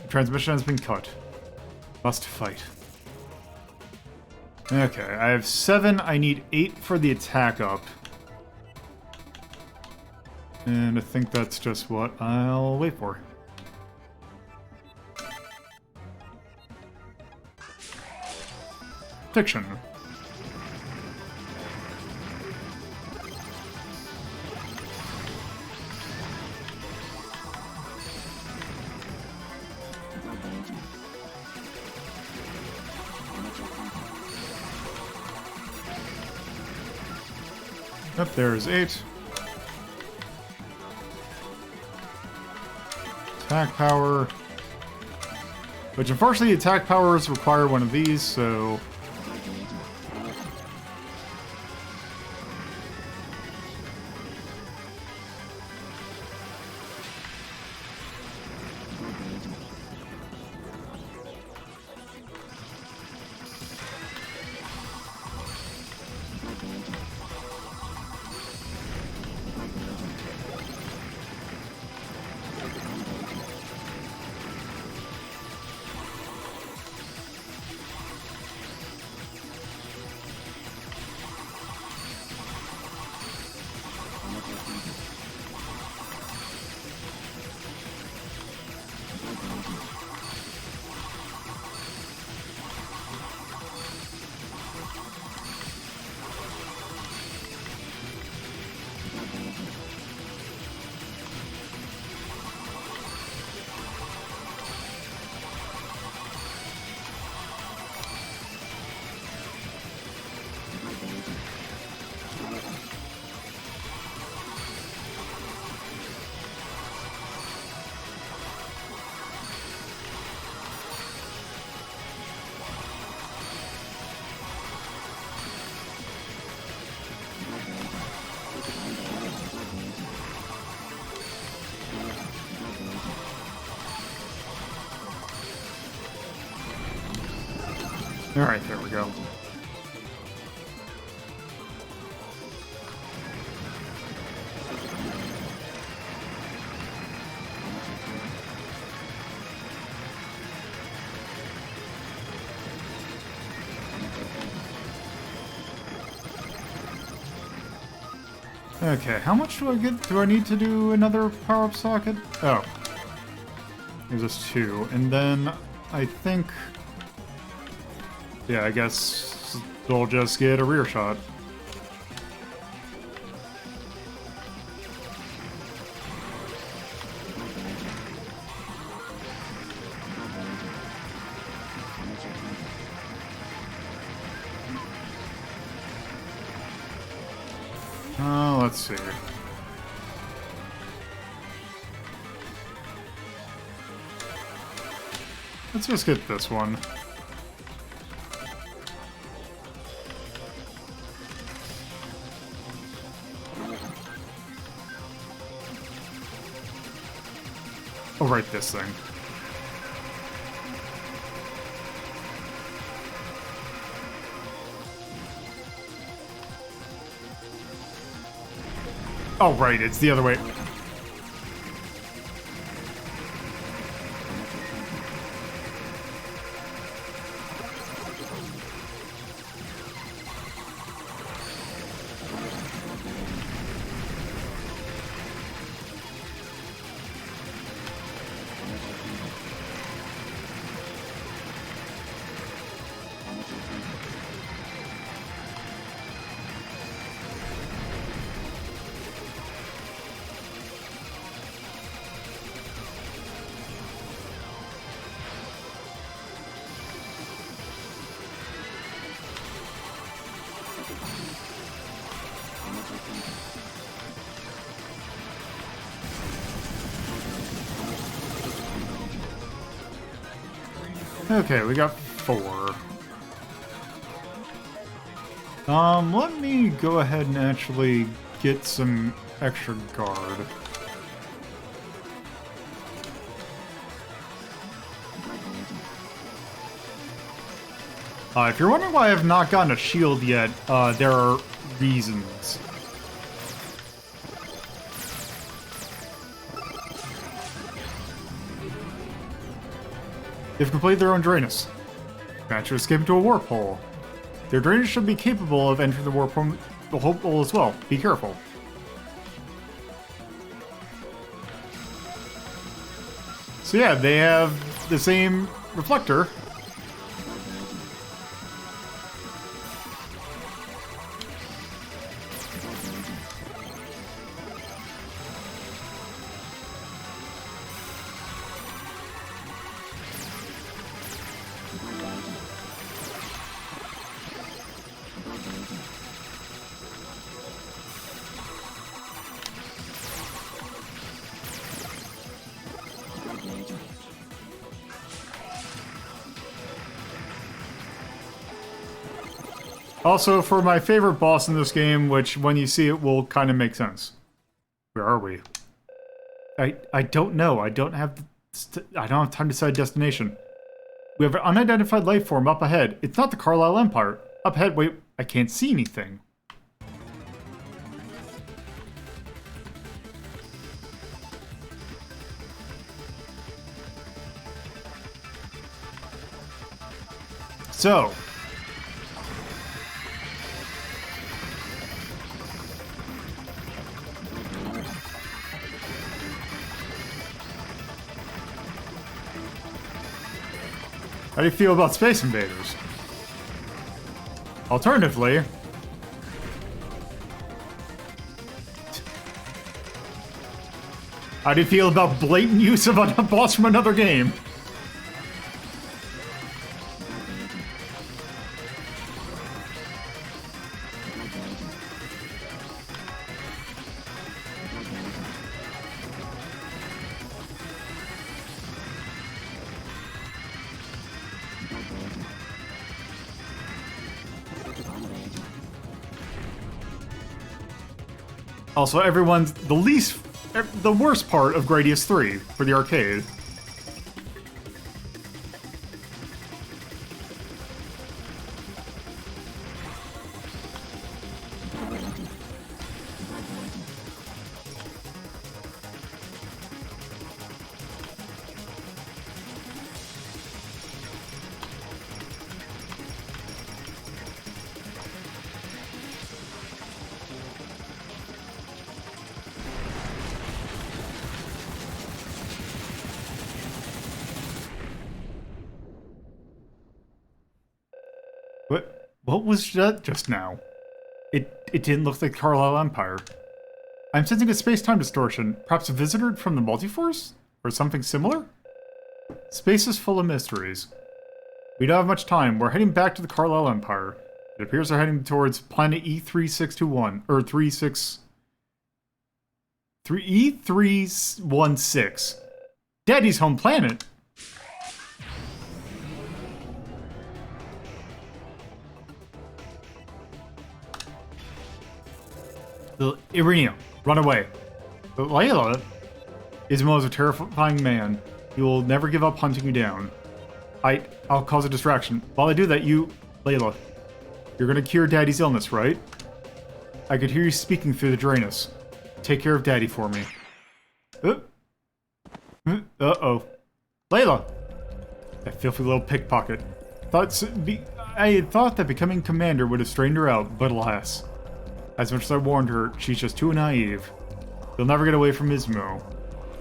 The transmission has been cut. Must fight. Okay, I have 7. I need 8 for the attack up. And I think that's just what I'll wait for. Fiction. Yep, there's 8. Attack power. Which unfortunately attack powers require one of these, so... Alright, there we go. Okay, how much do I get? Do I need to do another power-up socket? Oh. There's just 2. And then I think... Yeah, I guess we'll just get a rear shot. Let's see. Let's just get this one. Oh, right, this thing. Oh, right, it's the other way. Okay, we got 4. Let me go ahead and actually get some extra guard. If you're wondering why I have not gotten a shield yet, there are reasons. They've completed their own Drainus. Managed to escape into a warp hole. Their Drainus should be capable of entering the warp hole as well. Be careful. So yeah, they have the same reflector. Also, for my favorite boss in this game, which when you see it will kind of make sense. Where are we? I don't know. I don't have time to decide destination. We have an unidentified life form up ahead. It's not the Carlisle Empire. Up ahead, wait, I can't see anything. So, how do you feel about Space Invaders? Alternatively, how do you feel about blatant use of a boss from another game? Also, the worst part of Gradius 3 for the arcade. What was that just now? It didn't look like the Carlisle Empire. I'm sensing a space-time distortion. Perhaps a visitor from the Multiforce? Or something similar? Space is full of mysteries. We don't have much time. We're heading back to the Carlisle Empire. It appears they're heading towards planet E3621, or E316. Daddy's home planet. Irina, run away. But Layla, Ismo is a terrifying man. He will never give up hunting you down. I'll cause a distraction. While I do that, Layla, you're gonna cure Daddy's illness, right? I could hear you speaking through the Drainus. Take care of Daddy for me. Uh-oh. Layla! That filthy little pickpocket. I had thought that becoming commander would have straightened her out, but alas. As much as I warned her, she's just too naive. You'll never get away from Ismo.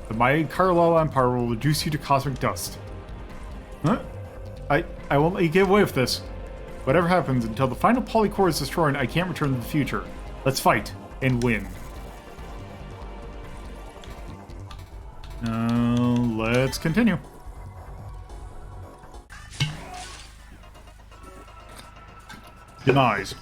The mighty Carlisle Empire will reduce you to cosmic dust. Huh? I won't let you get away with this. Whatever happens, until the final polycore is destroyed, I can't return to the future. Let's fight and win. Let's continue. Demise.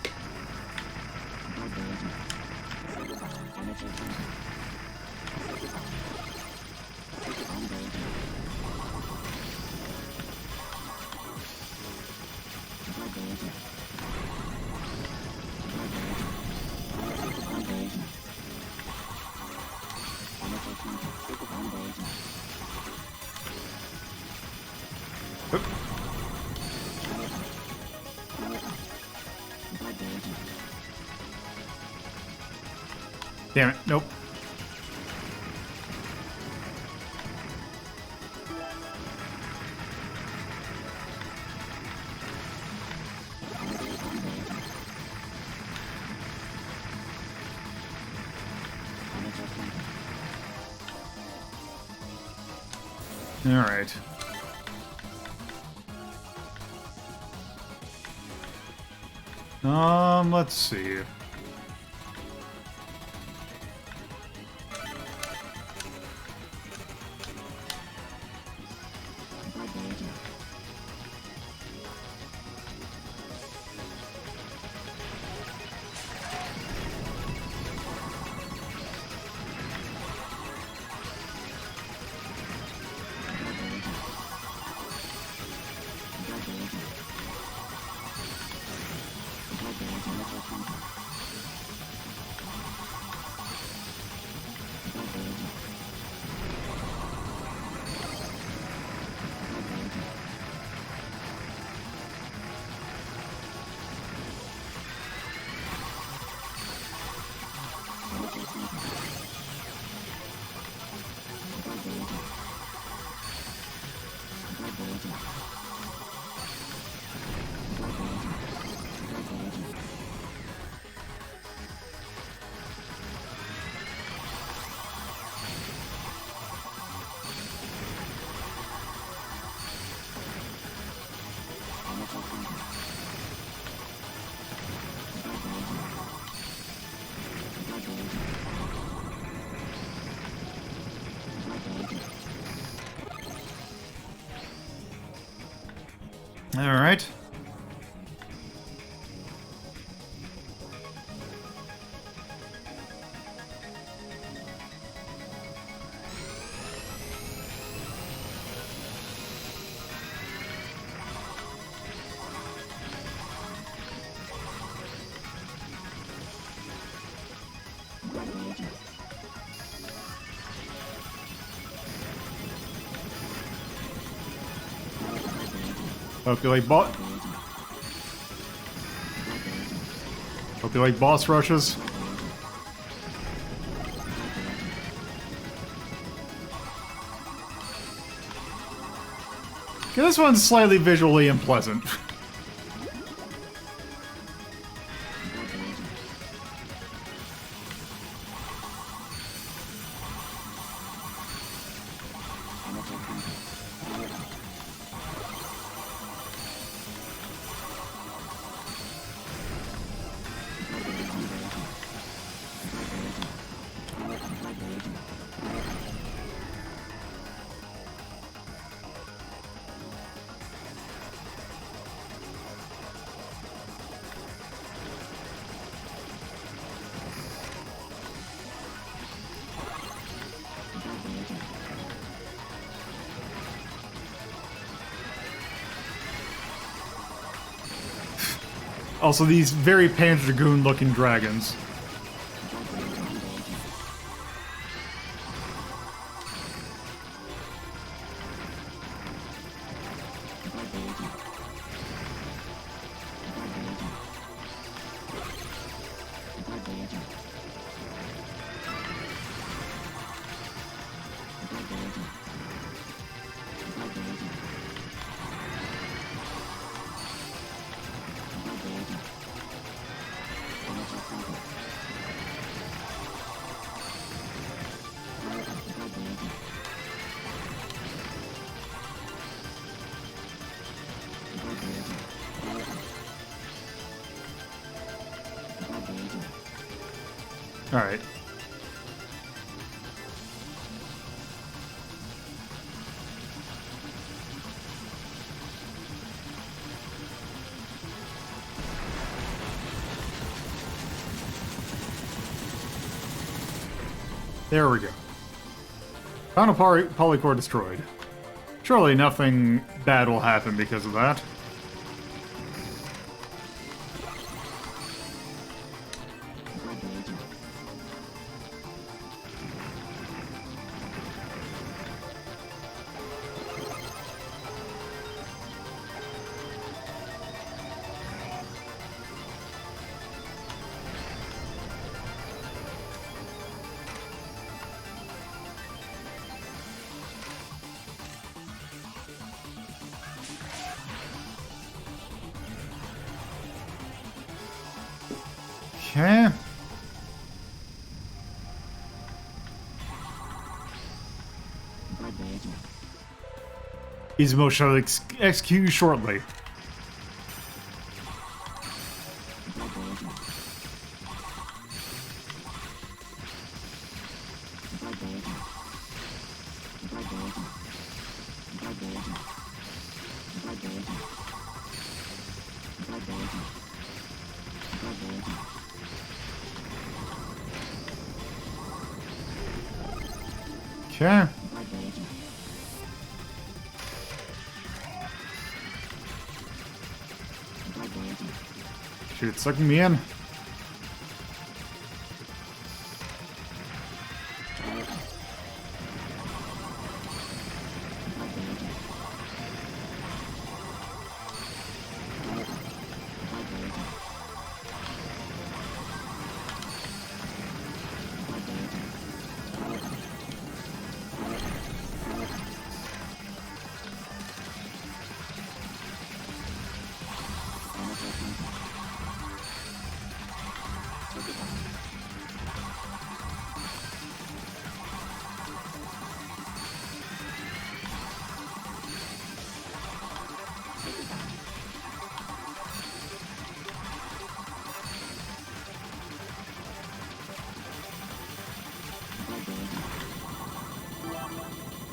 Damn it, nope. All right. Let's see. All right. Hope you like boss rushes. Okay, this one's slightly visually unpleasant. Also, these very Panzer Dragoon-looking dragons. All right. There we go. Final polycore destroyed. Surely nothing bad will happen because of that. Okay. Izmo shall execute you shortly. Okay. Shoot, it's sucking me in.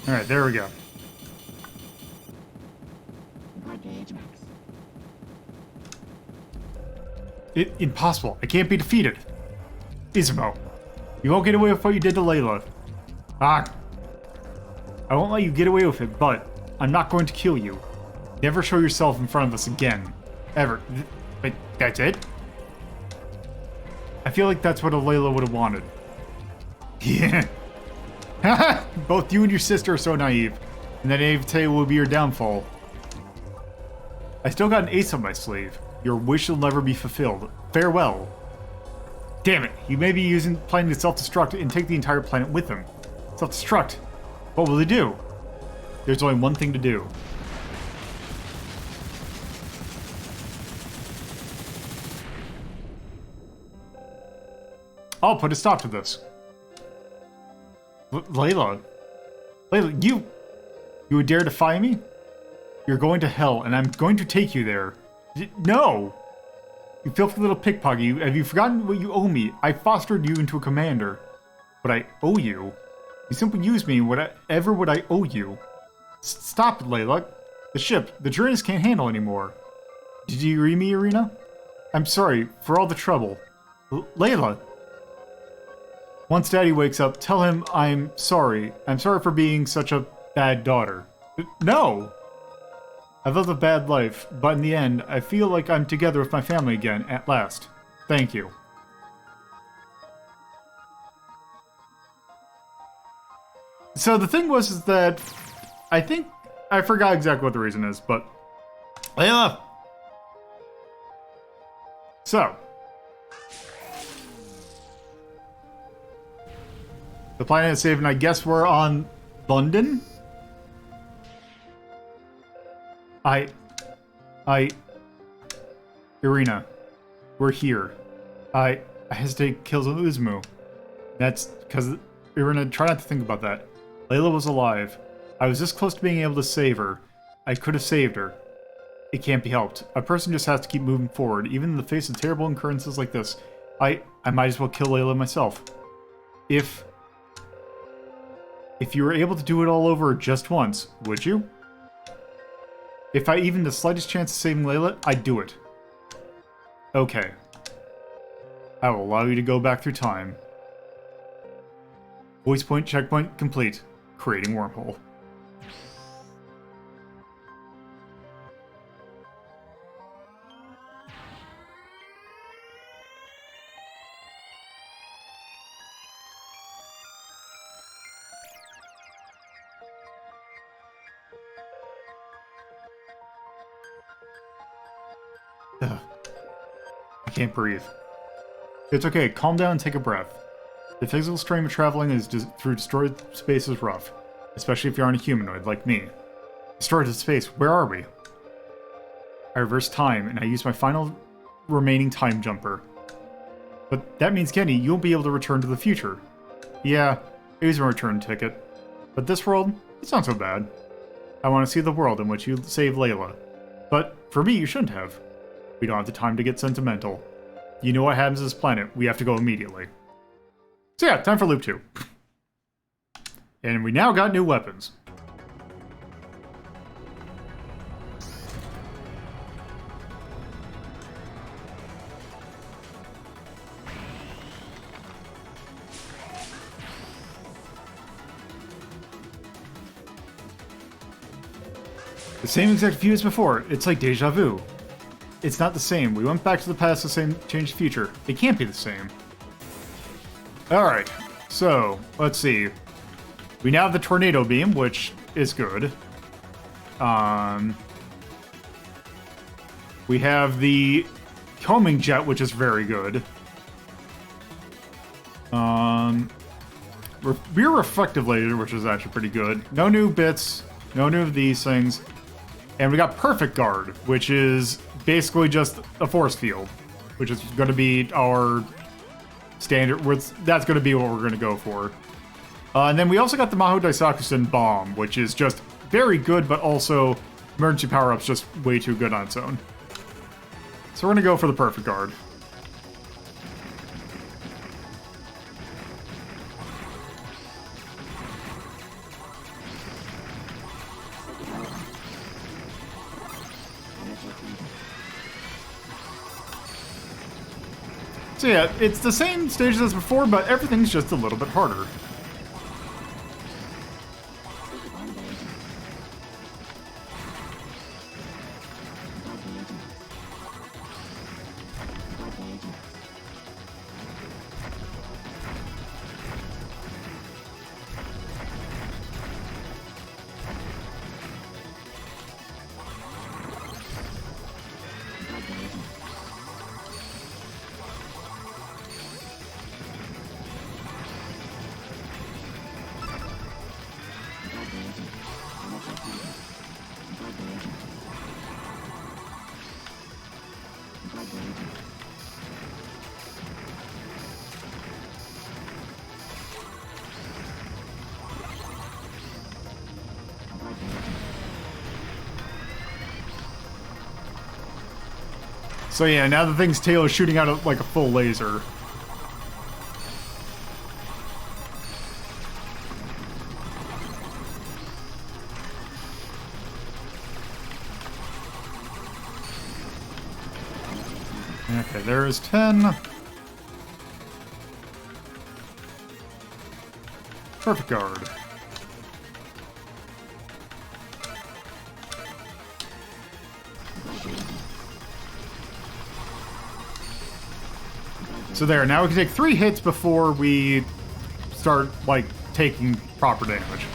All right, there we go. Impossible. I can't be defeated. Izmo, you won't get away with what you did to Layla. Ah. I won't let you get away with it, but I'm not going to kill you. Never show yourself in front of us again. Ever. Wait, that's it? I feel like that's what a Layla would have wanted. Yeah. Haha! Both you and your sister are so naive. And that naivete will be your downfall. I still got an ace up my sleeve. Your wish will never be fulfilled. Farewell. Damn it, he may be planning to self-destruct and take the entire planet with him. Self-destruct? What will he do? There's only one thing to do. I'll put a stop to this. Layla, you would dare defy me? You're going to hell, and I'm going to take you there. No! You filthy little pickpocket, have you forgotten what you owe me? I fostered you into a commander. What I owe you? You simply used me, whatever would I owe you? Stop it, Layla. The ship, the Drainus can't handle anymore. Did you read me, Irina? I'm sorry for all the trouble. Layla! Once Daddy wakes up, tell him I'm sorry. I'm sorry for being such a bad daughter. No! I've lived a bad life, but in the end, I feel like I'm together with my family again, at last. Thank you. So the thing was is that I think I forgot exactly what the reason is, but yeah. So the planet is saved, and I guess we're on London. Irina, we're here. I hesitate to kill Uzmu. That's because Irina, try not to think about that. Layla was alive. I was this close to being able to save her. I could have saved her. It can't be helped. A person just has to keep moving forward, even in the face of terrible occurrences like this. I might as well kill Layla myself. If you were able to do it all over just once, would you? If I even the slightest chance of saving Layla, I'd do it. Okay. I will allow you to go back through time. Voice point checkpoint complete. Creating wormhole. Ugh. I can't breathe. It's okay, calm down and take a breath. The physical strain of traveling through destroyed space is rough, especially if you aren't a humanoid like me. Destroyed space, where are we? I reverse time, and I use my final remaining time jumper. But that means, Kenny, you won't be able to return to the future. Yeah, here's my return ticket. But this world, it's not so bad. I want to see the world in which you save Layla. But for me, you shouldn't have. We don't have the time to get sentimental. You know what happens to this planet. We have to go immediately. So yeah, time for Loop 2. And we now got new weapons. The same exact view as before. It's like deja vu. It's not the same. We went back to the past, the same, changed the future. It can't be the same. Alright, so, let's see. We now have the Tornado Beam, which is good. We have the Combing Jet, which is very good. Rear Reflective Laser, which is actually pretty good. No new bits, no new of these things. And we got Perfect Guard, which is basically just a force field, which is going to be our standard. That's going to be what we're going to go for. And then we also got the Maho Daisakusen Bomb, which is just very good, but also emergency power-up's just way too good on its own. So we're going to go for the Perfect Guard. So yeah, it's the same stages as before, but everything's just a little bit harder. So yeah, now the thing's tail is shooting out like a full laser. Okay, there is 10. Perfect Guard. So there, now we can take 3 hits before we start, like, taking proper damage.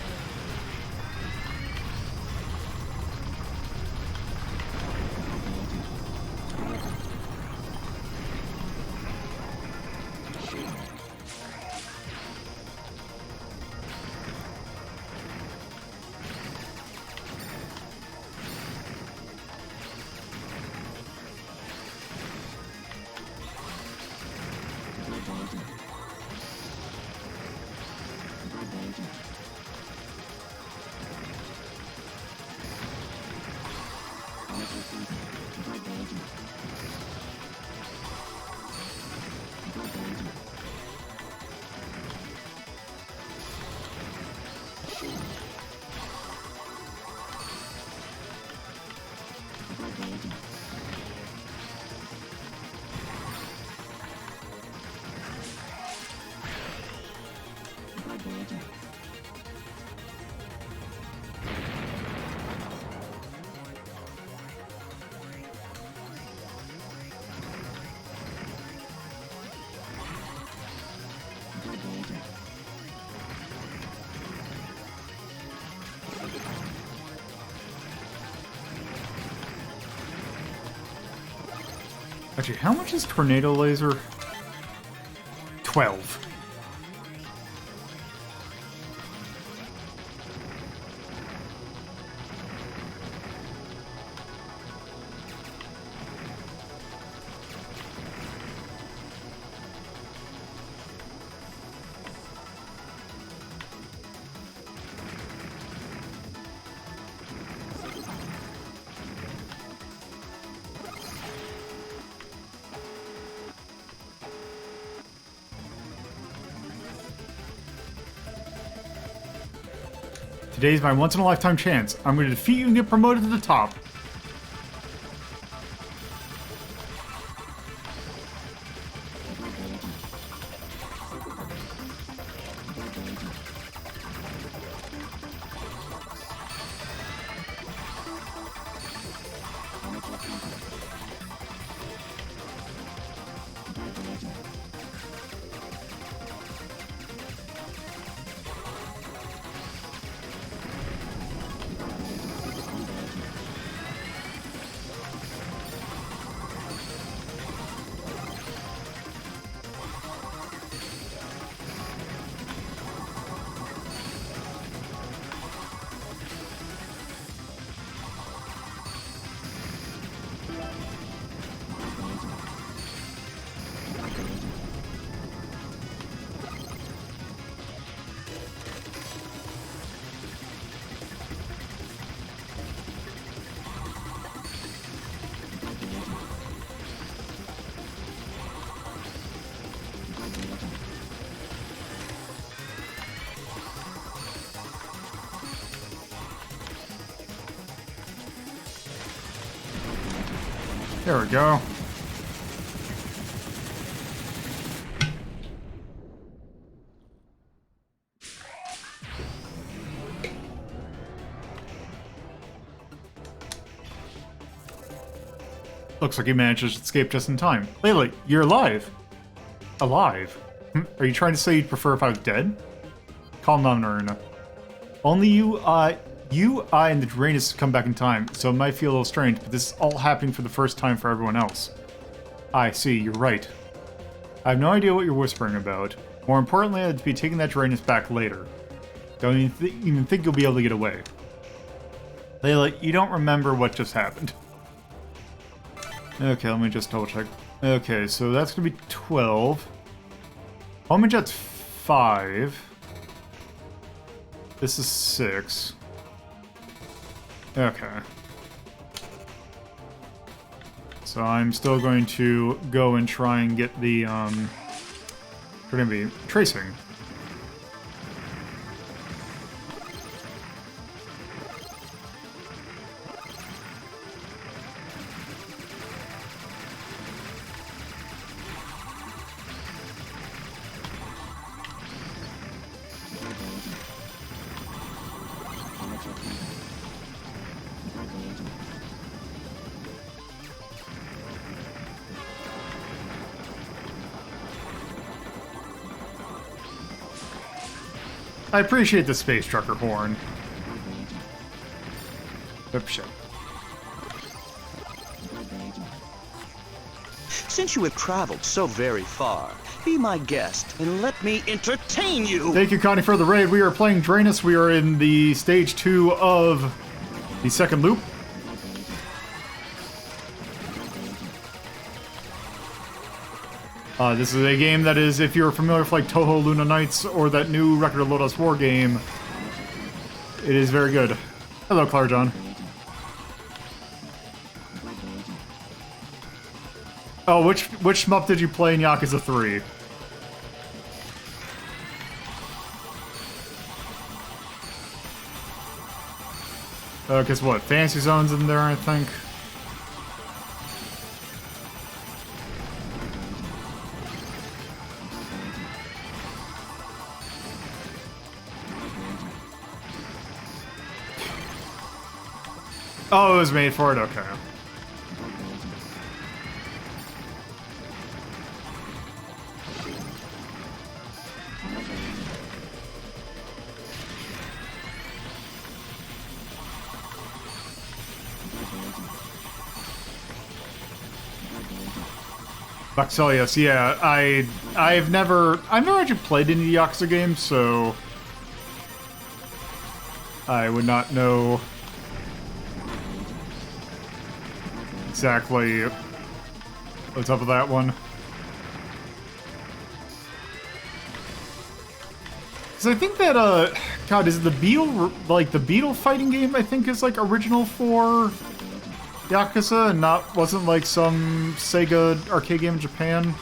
Actually, how much is Tornado Laser? 12. Today's my once-in-a-lifetime chance. I'm going to defeat you and get promoted to the top. There we go. Looks like you managed to escape just in time. Layla, you're alive. Alive? Are you trying to say you'd prefer if I was dead? Calm down, Aruna. Only you, I, and the Drainus come back in time, so it might feel a little strange, but this is all happening for the first time for everyone else. I see, you're right. I have no idea what you're whispering about. More importantly, I'd be taking that Drainus back later. Don't even think you'll be able to get away. Layla, you don't remember what just happened. Okay, let me just double check. Okay, so that's gonna be 12. Homajet's 5. This is 6. Okay. So I'm still going to go and try and get the, we're gonna be tracing. I appreciate the space trucker horn. Oops, shit. Since you have traveled so very far, be my guest and let me entertain you! Thank you, Connie, for the raid. We are playing Drainus. We are in the stage 2 of the second loop. This is a game that is, if you're familiar with like Toho Luna Nights or that new Record of Lodoss War game, it is very good. Hello, Clara John. Oh, which shmup did you play in Yakuza 3? Guess what? Fantasy Zone's in there, I think. Oh, it was made for it? Okay. Baxelius, yeah, I've never actually played any Yakuza games, so I would not know exactly what's up with that one. Because I think that, God, is it the Beetle, like, the Beetle fighting game, I think, is, like, original for Yakuza, and wasn't, like, some Sega arcade game in Japan?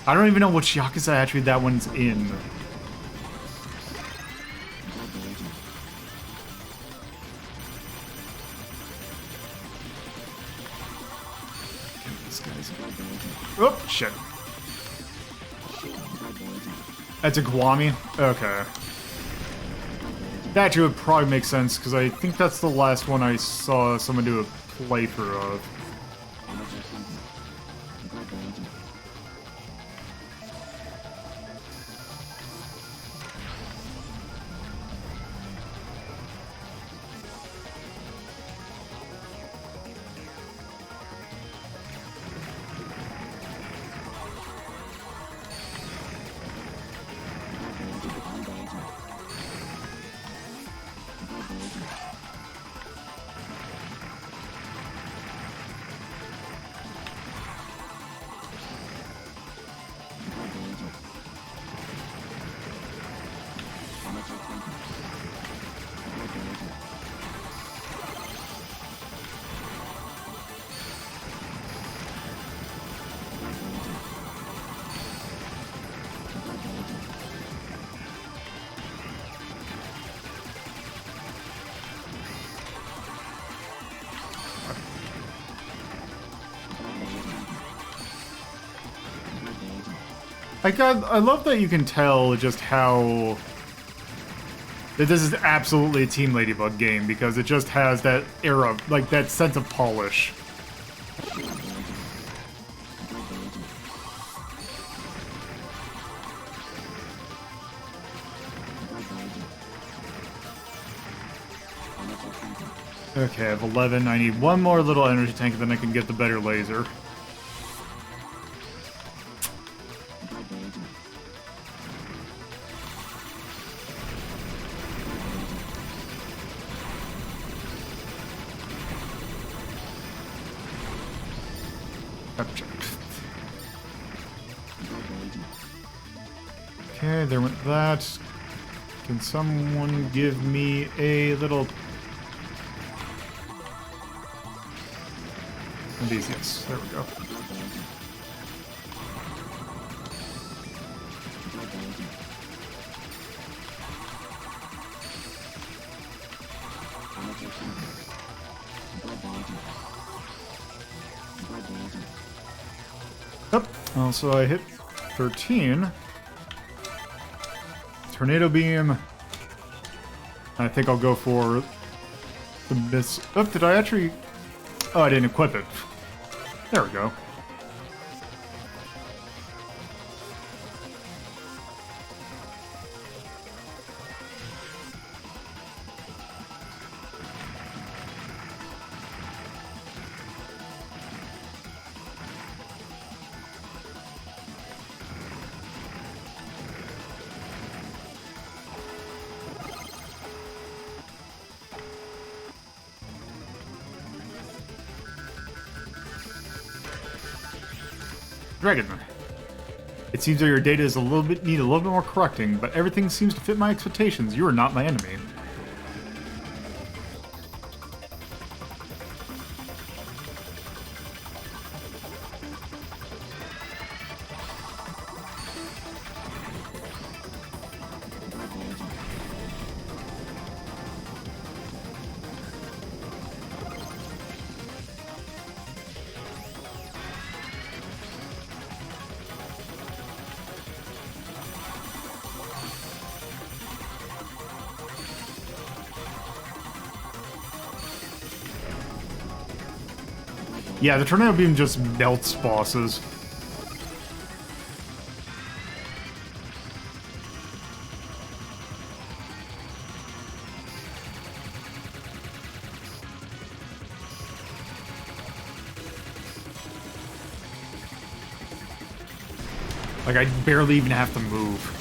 I don't even know which Yakuza actually that one's in. Oh, shit. That's a Guami? Okay. That would probably make sense, because I think that's the last one I saw someone do a playthrough of. I love that you can tell just how that this is absolutely a Team Ladybug game, because it just has that era, like that sense of polish. Okay, I have 11. I need one more little energy tank, and then I can get the better laser. Okay, there went that. Can someone give me a little... And these, yes. There we go. Yep. Also, I hit 13. Tornado Beam. I think I'll go for the miss. Oh, did I actually... Oh, I didn't equip it. There we go. Dragon. It seems that your data is need a little bit more correcting, but everything seems to fit my expectations. You are not my enemy. Yeah, the Tornado Beam just melts bosses. Like, I barely even have to move.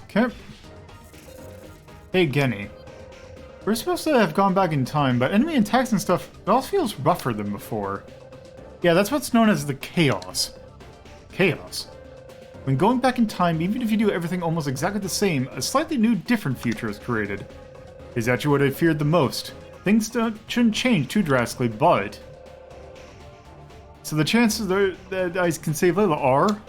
Okay. Hey, Genny. We're supposed to have gone back in time, but enemy attacks and stuff, it all feels rougher than before. Yeah, that's what's known as the Chaos. Chaos. When going back in time, even if you do everything almost exactly the same, a slightly new, different future is created. Is actually what I feared the most. Things shouldn't change too drastically, but... So the chances that I can save Layla are...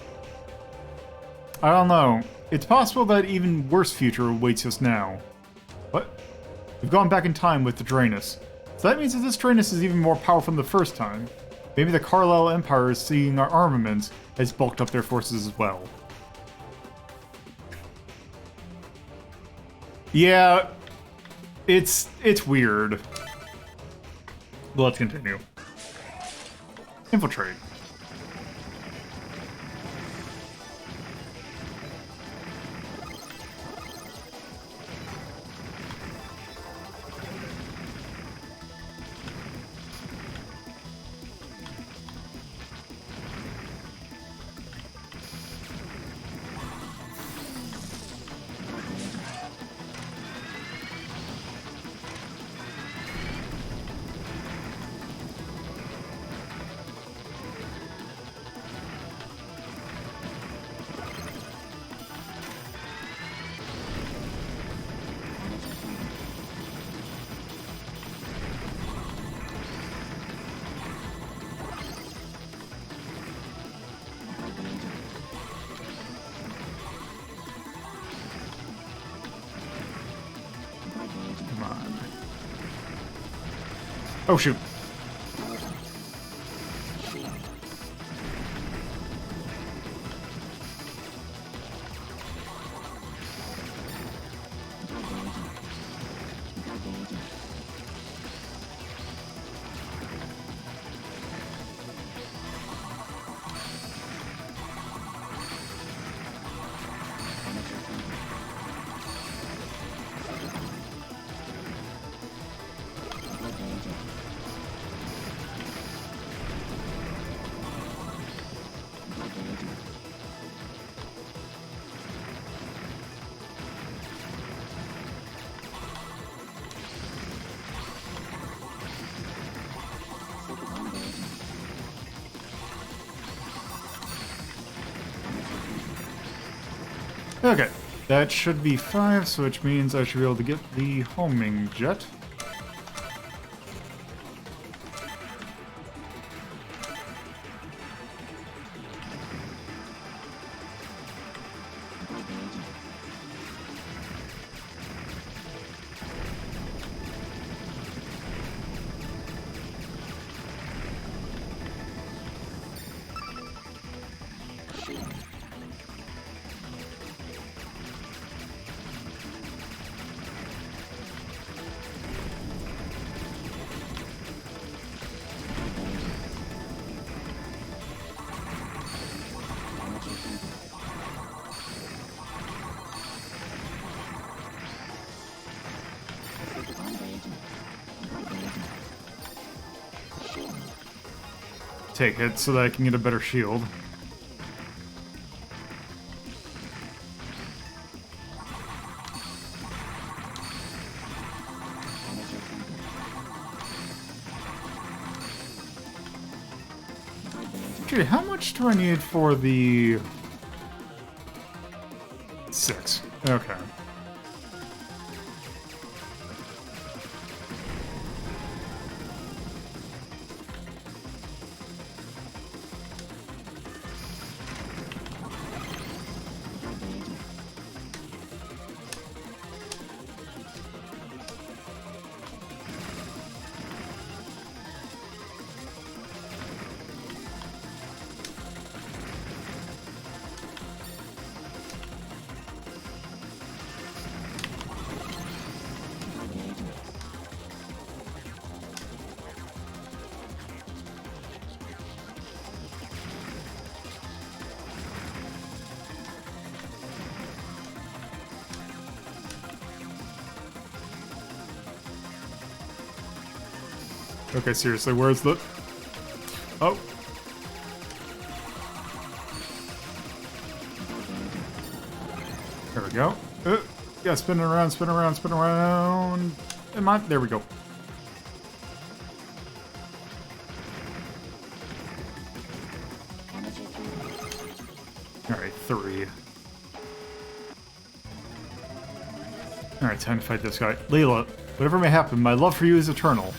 I don't know. It's possible that even worse future awaits us now. What? We've gone back in time with the Drainus. So that means that this Drainus is even more powerful than the first time. Maybe the Carlisle Empire, seeing our armaments, has bulked up their forces as well. Yeah, it's weird. But let's continue. Infiltrate. Oh, shoot. Okay, that should be 5, so which means I should be able to get the homing jet. take it so that I can get a better shield. Okay, how much do I need for the 6? Okay. Okay, seriously, where's the... Oh. There we go. Yeah, spin around, spin around, spin around. Am I? There we go. Alright, 3. Alright, time to fight this guy. Layla, whatever may happen, my love for you is eternal.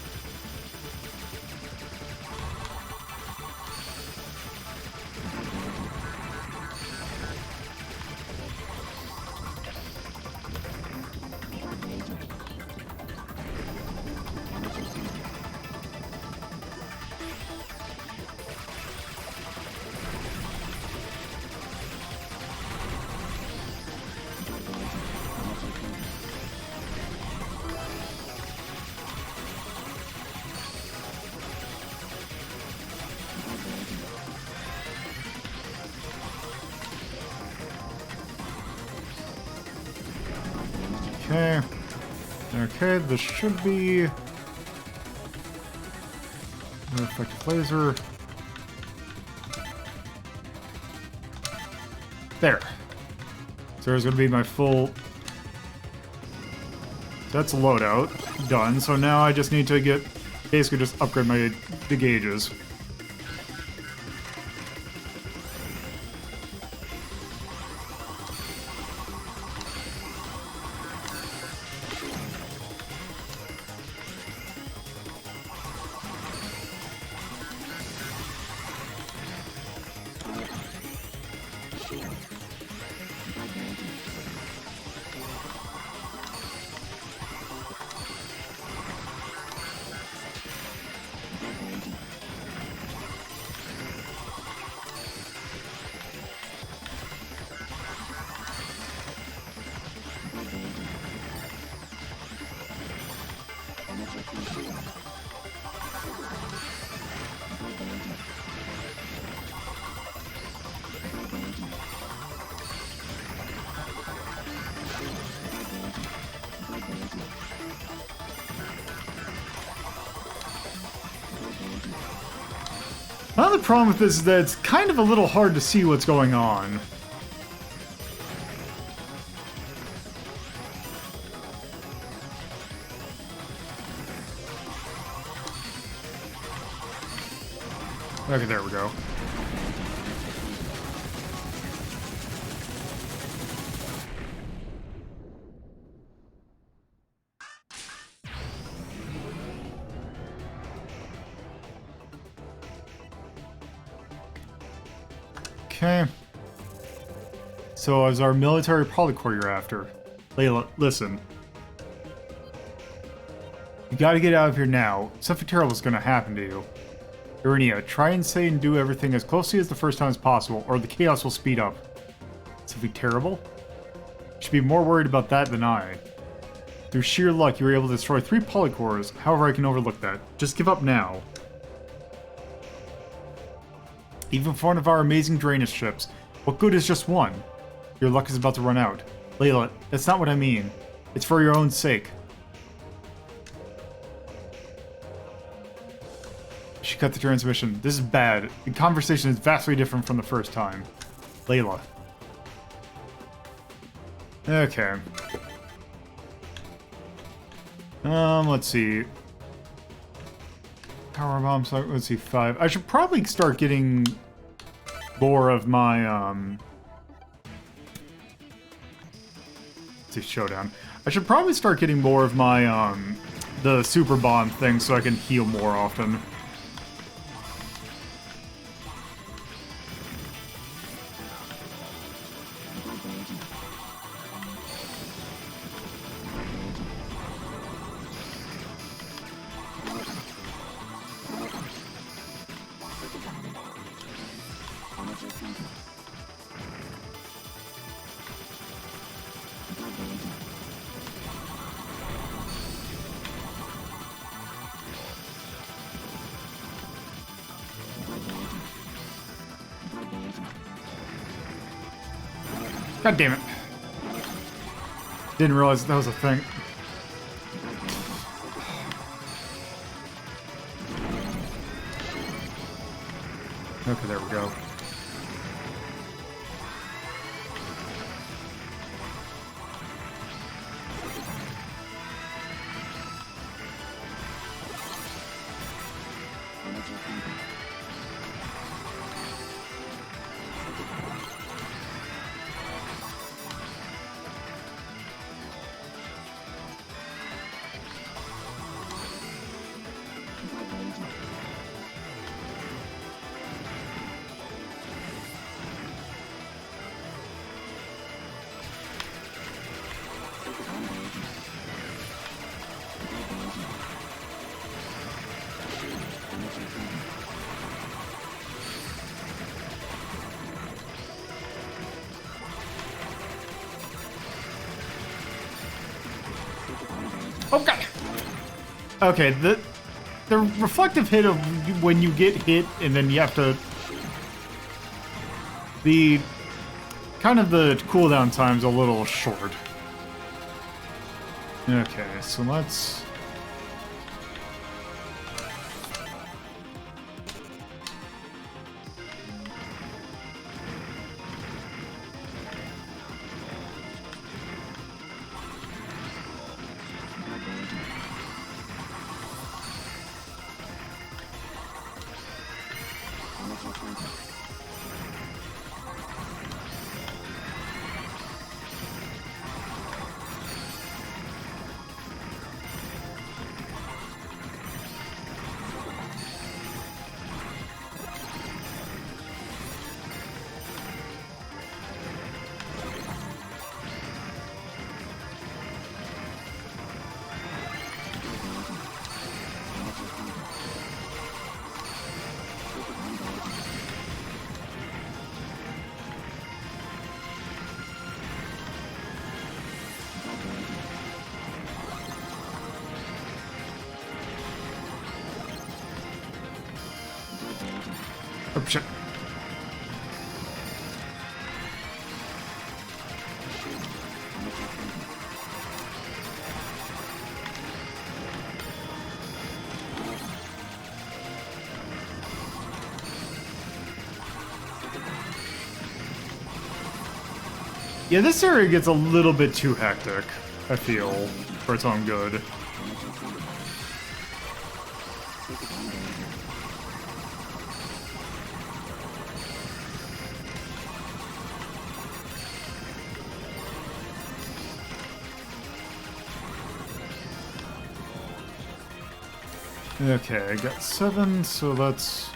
Okay. Okay, this should be... an effective laser. There. So there's gonna be my full... That's a loadout. Done. So now I just need to get... basically just upgrade the gauges. Another problem with this is that it's kind of a little hard to see what's going on. Okay, there we go. Okay. So as our military polycore you're after. Layla, listen. You gotta get out of here now. Something terrible is gonna happen to you. Irenia, try and say and do everything as closely as the first time as possible, or the chaos will speed up. Something terrible? You should be more worried about that than I. Through sheer luck, you were able to destroy 3 polycores. However, I can overlook that. Just give up now. Even for one of our amazing Drainus ships, what good is just one? Your luck is about to run out. Layla, that's not what I mean. It's for your own sake. She cut the transmission. This is bad. The conversation is vastly different from the first time. Layla. Okay. Let's see. Power bombs, let's see, 5. I should probably start getting more of my, let's see, showdown. I should probably start getting more of my, the super bomb thing so I can heal more often. God damn it. Didn't realize that was a thing. Okay, there we go. Oh god! Okay, the reflective hit of when you get hit and then you have to... The... kind of the cooldown time's a little short. Okay, so let's... Oh, shit. Yeah, this area gets a little bit too hectic, I feel, for its own good. Okay, I got 7, so let's...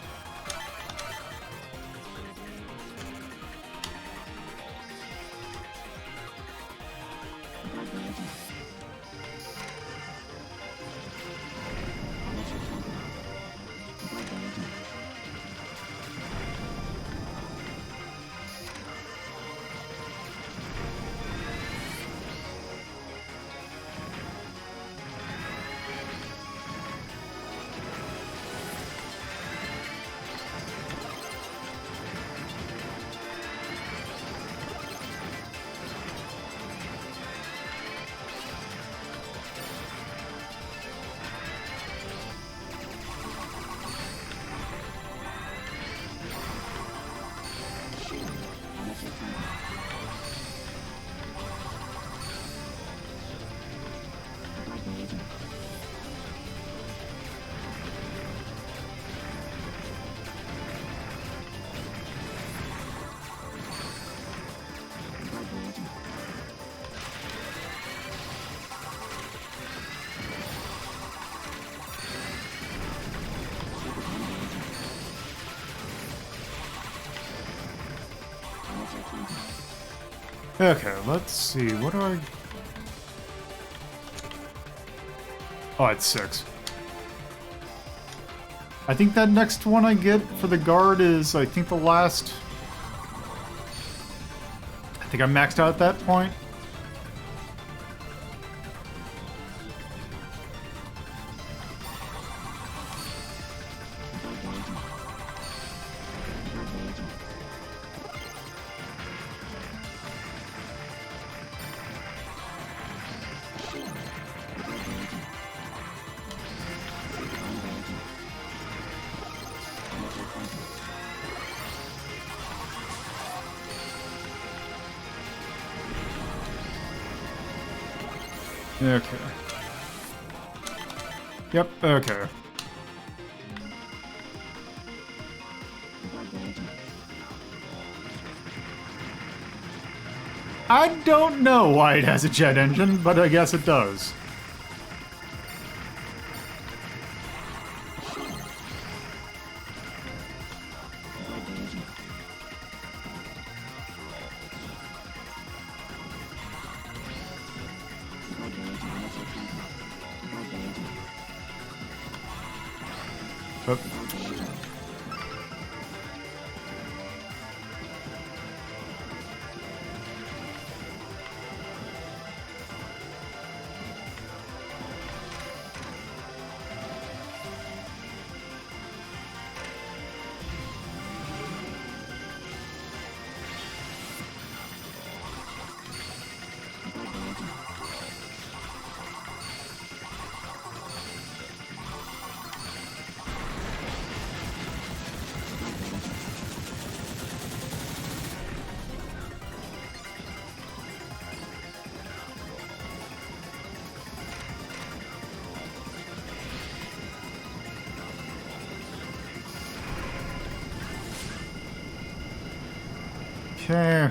Okay, let's see. What do I... Oh, it's 6. I think that next one I get for the guard is, I think, the last... I think I'm maxed out at that point. Okay. Yep, okay. I don't know why it has a jet engine, but I guess it does. Oh. Okay.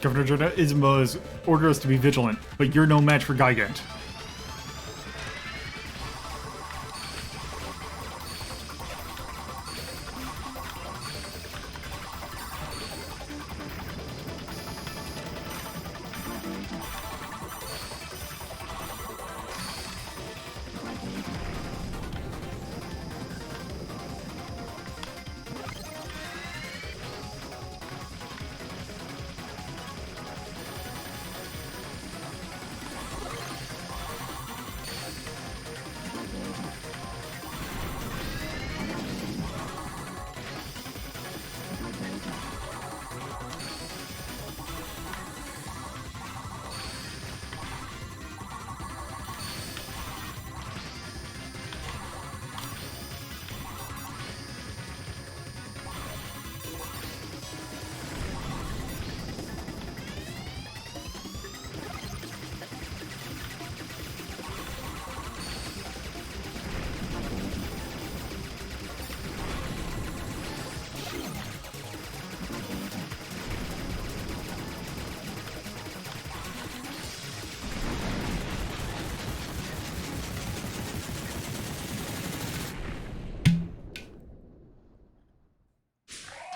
Governor Jonah Isma's ordered us to be vigilant, but you're no match for Gigant.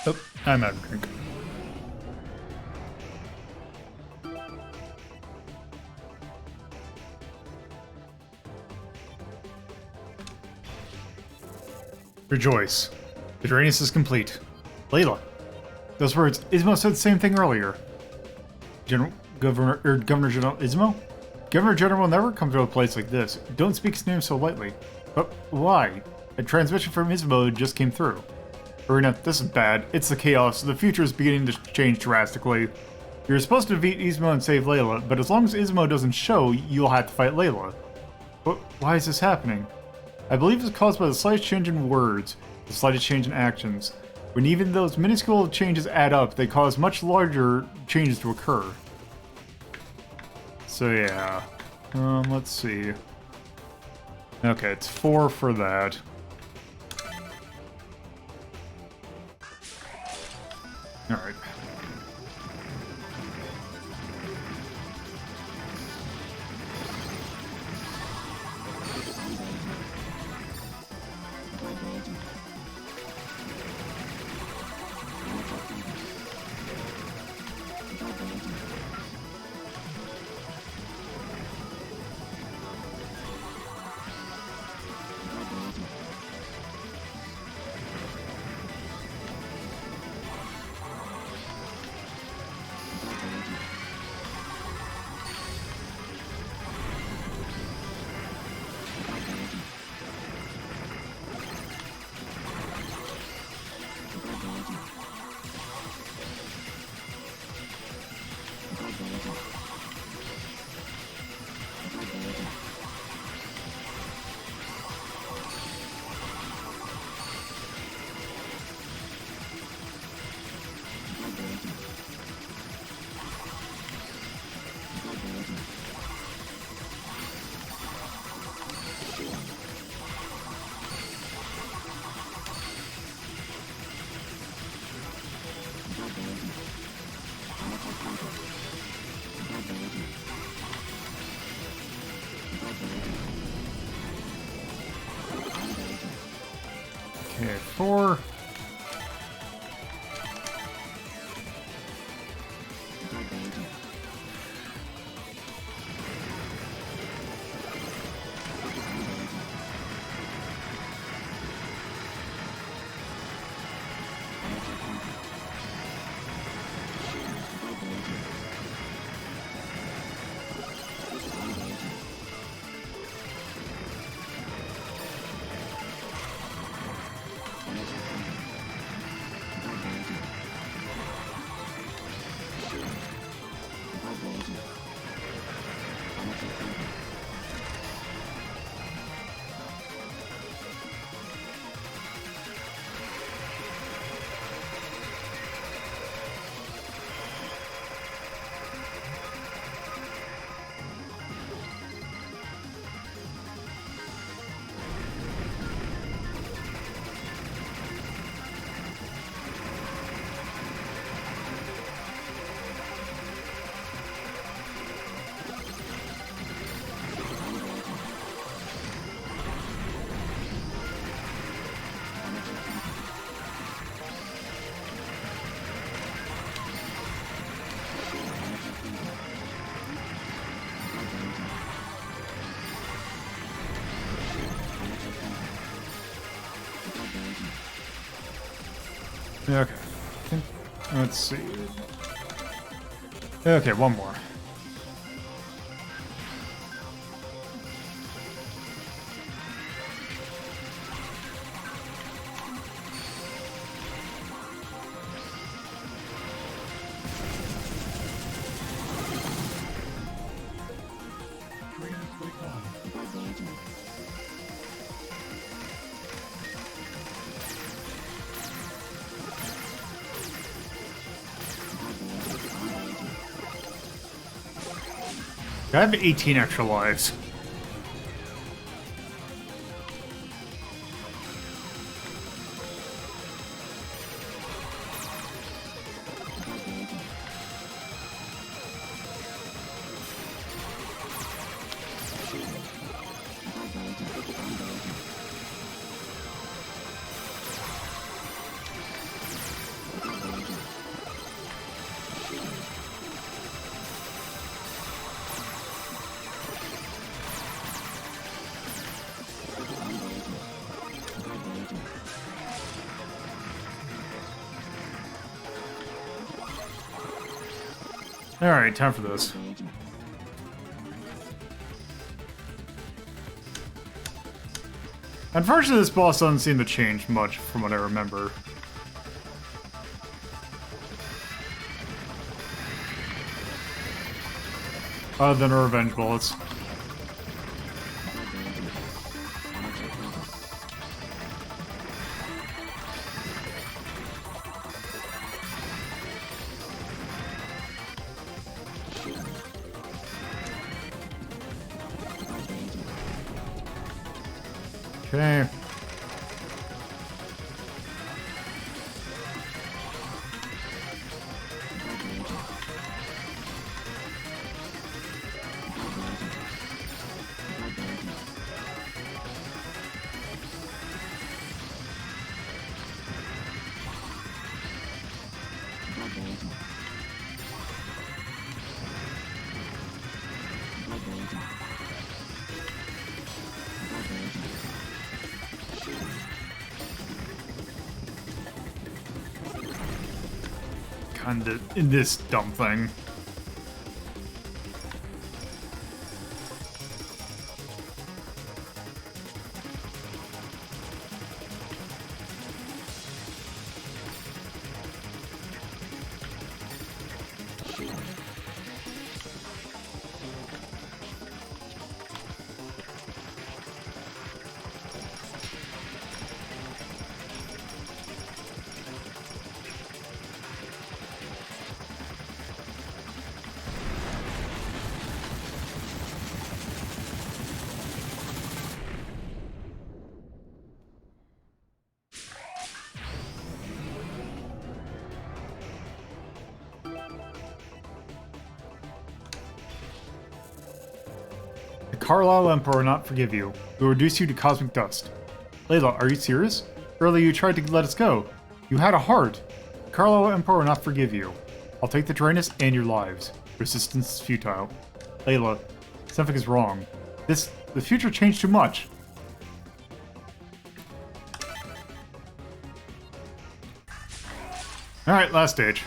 Oh, I'm out of drink. Rejoice. The Drainus is complete. Layla. Those words, Ismo said the same thing earlier. Governor General Ismo? Governor General will never come to a place like this. Don't speak his name so lightly. But why? A transmission from Ismo just came through. Arena, this is bad. It's the chaos. The future is beginning to change drastically. You're supposed to defeat Ismo and save Layla, but as long as Ismo doesn't show, you'll have to fight Layla. But why is this happening? I believe it's caused by the slightest change in words, the slightest change in actions. When even those minuscule changes add up, they cause much larger changes to occur. So yeah. Let's see. Okay, it's 4 for that. All right. Okay, 4. Okay. Let's see. Okay, one more. I have 18 extra lives. Alright, time for this. Unfortunately, this boss doesn't seem to change much from what I remember. Other than her revenge bullets. Okay. kinda in this dumb thing. The Carlisle Emperor will not forgive you. He will reduce you to cosmic dust. Layla, are you serious? Earlier you tried to let us go. You had a heart. The Carlisle Emperor will not forgive you. I'll take the Drainus and your lives. Resistance is futile. Layla, something is wrong. The future changed too much. Alright, last stage.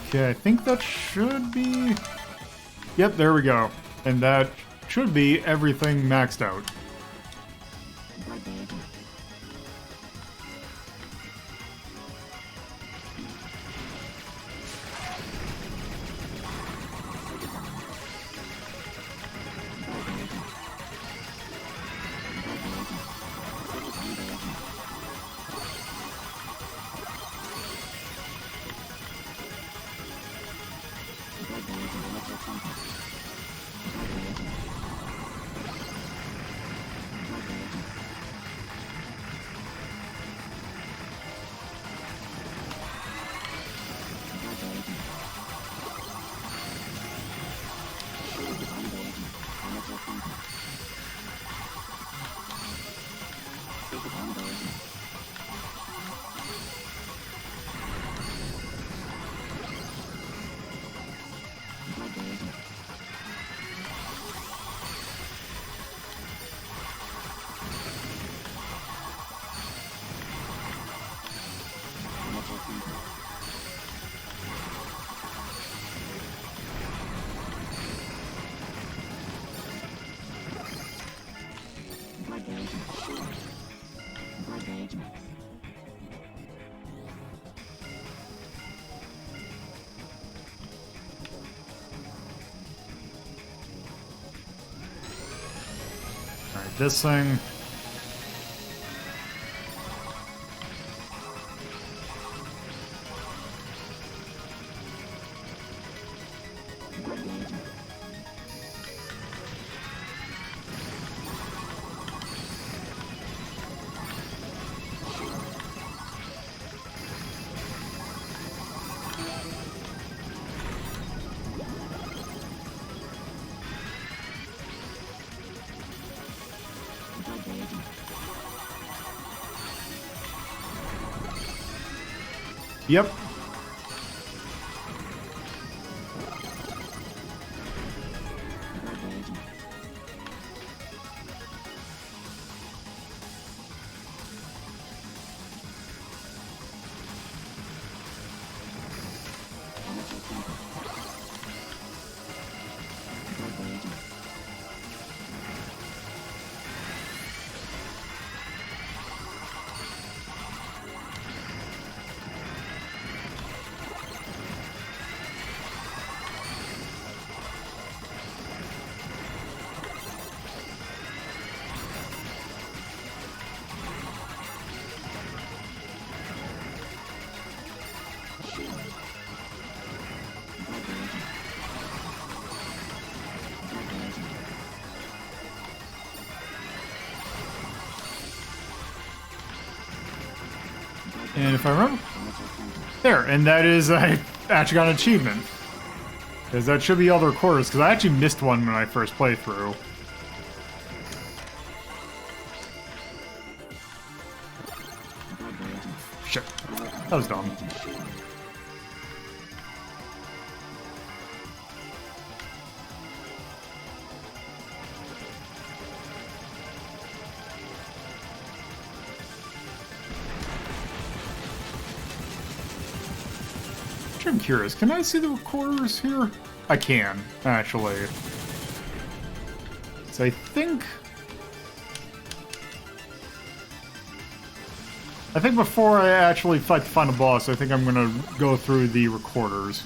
Okay, I think that should be... Yep, there we go. And that should be everything maxed out. Alright, this thing... Yep. And if I remember... There, and that is, I actually got an achievement. Because that should be all the recorders, because I actually missed one when I first played through. Shit. That was dumb. I'm curious, can I see the recorders here? I can, actually. So I think before I actually fight the final boss, I think I'm gonna go through the recorders.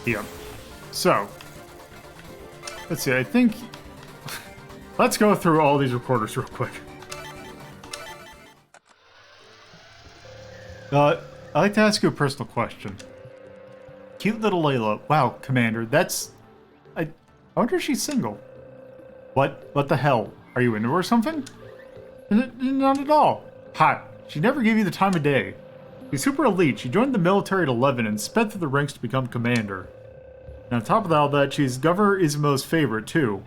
Yep. So, let's see, I think... Let's go through all these recorders real quick. I'd like to ask you a personal question. Cute little Layla. Wow, Commander, that's... I wonder if she's single. What the hell? Are you into her or something? Not at all. Hot. She never gave you the time of day. She's super elite. She joined the military at 11 and sped through the ranks to become commander. And on top of all that, she's Governor Ismo's favorite, too.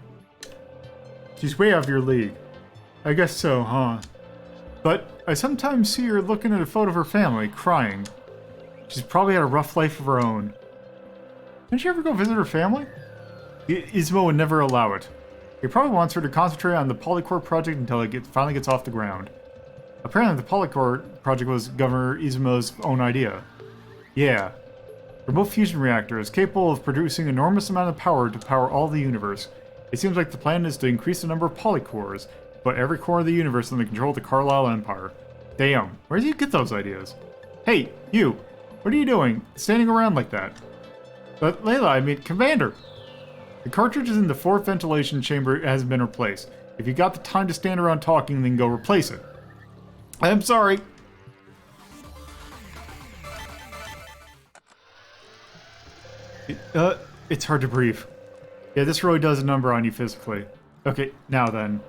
She's way out of your league. I guess so, huh? But I sometimes see her looking at a photo of her family, crying. She's probably had a rough life of her own. Didn't she ever go visit her family? Ismo would never allow it. He probably wants her to concentrate on the Polycore project until it finally gets off the ground. Apparently the Polycore project was Governor Ismo's own idea. Yeah. Remote fusion reactor is capable of producing an enormous amount of power to power all the universe. It seems like the plan is to increase the number of polycores, put every core of the universe under control of the Carlisle Empire. Damn, where do you get those ideas? Hey, you! What are you doing, standing around like that? But Layla, I mean, Commander! The cartridge in the fourth ventilation chamber has been replaced. If you got the time to stand around talking, then go replace it. I'm sorry. It's hard to breathe. Yeah, this really does a number on you physically. Okay, now then.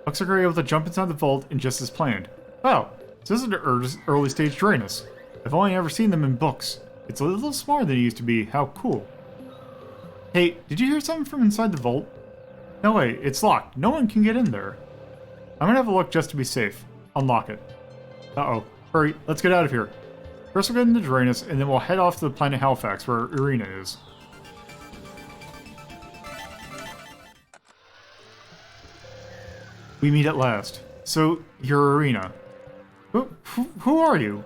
Looks like we're able to jump inside the vault in just as planned. Wow, so this is an early stage Drainus. I've only ever seen them in books. It's a little smaller than it used to be. How cool. Hey, did you hear something from inside the vault? No way, it's locked. No one can get in there. I'm gonna have a look just to be safe. Unlock it. Uh-oh. Hurry, let's get out of here. First we'll get into Drainus, and then we'll head off to the planet Halifax, where Irina is. We meet at last. So, you're Irina. Who are you?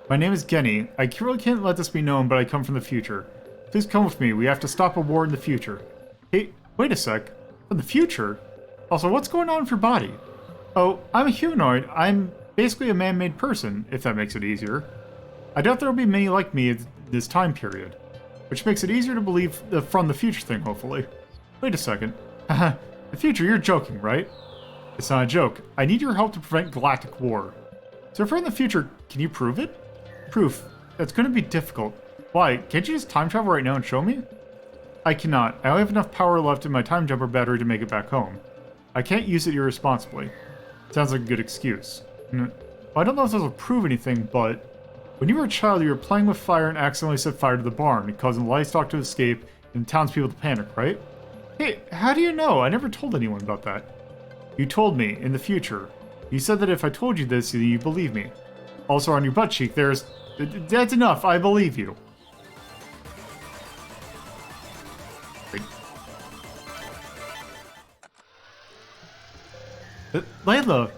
My name is Genny. I really can't let this be known, but I come from the future. Please come with me. We have to stop a war in the future. Hey, wait a sec. From the future? Also, what's going on with your body? Oh, I'm a humanoid. I'm basically a man-made person, if that makes it easier. I doubt there will be many like me at this time period. Which makes it easier to believe the from the future thing, hopefully. Wait a second. Haha, the future, you're joking, right? It's not a joke. I need your help to prevent galactic war. So if we're in the future, can you prove it? Proof. That's going to be difficult. Why? Can't you just time travel right now and show me? I cannot. I only have enough power left in my time jumper battery to make it back home. I can't use it irresponsibly. Sounds like a good excuse. Well, I don't know if this will prove anything, but when you were a child, you were playing with fire and accidentally set fire to the barn, causing the livestock to escape and townspeople to panic, right? Hey, how do you know? I never told anyone about that. You told me, in the future. You said that if I told you this, you'd believe me. Also on your butt cheek, there's... That's enough, I believe you. Layla!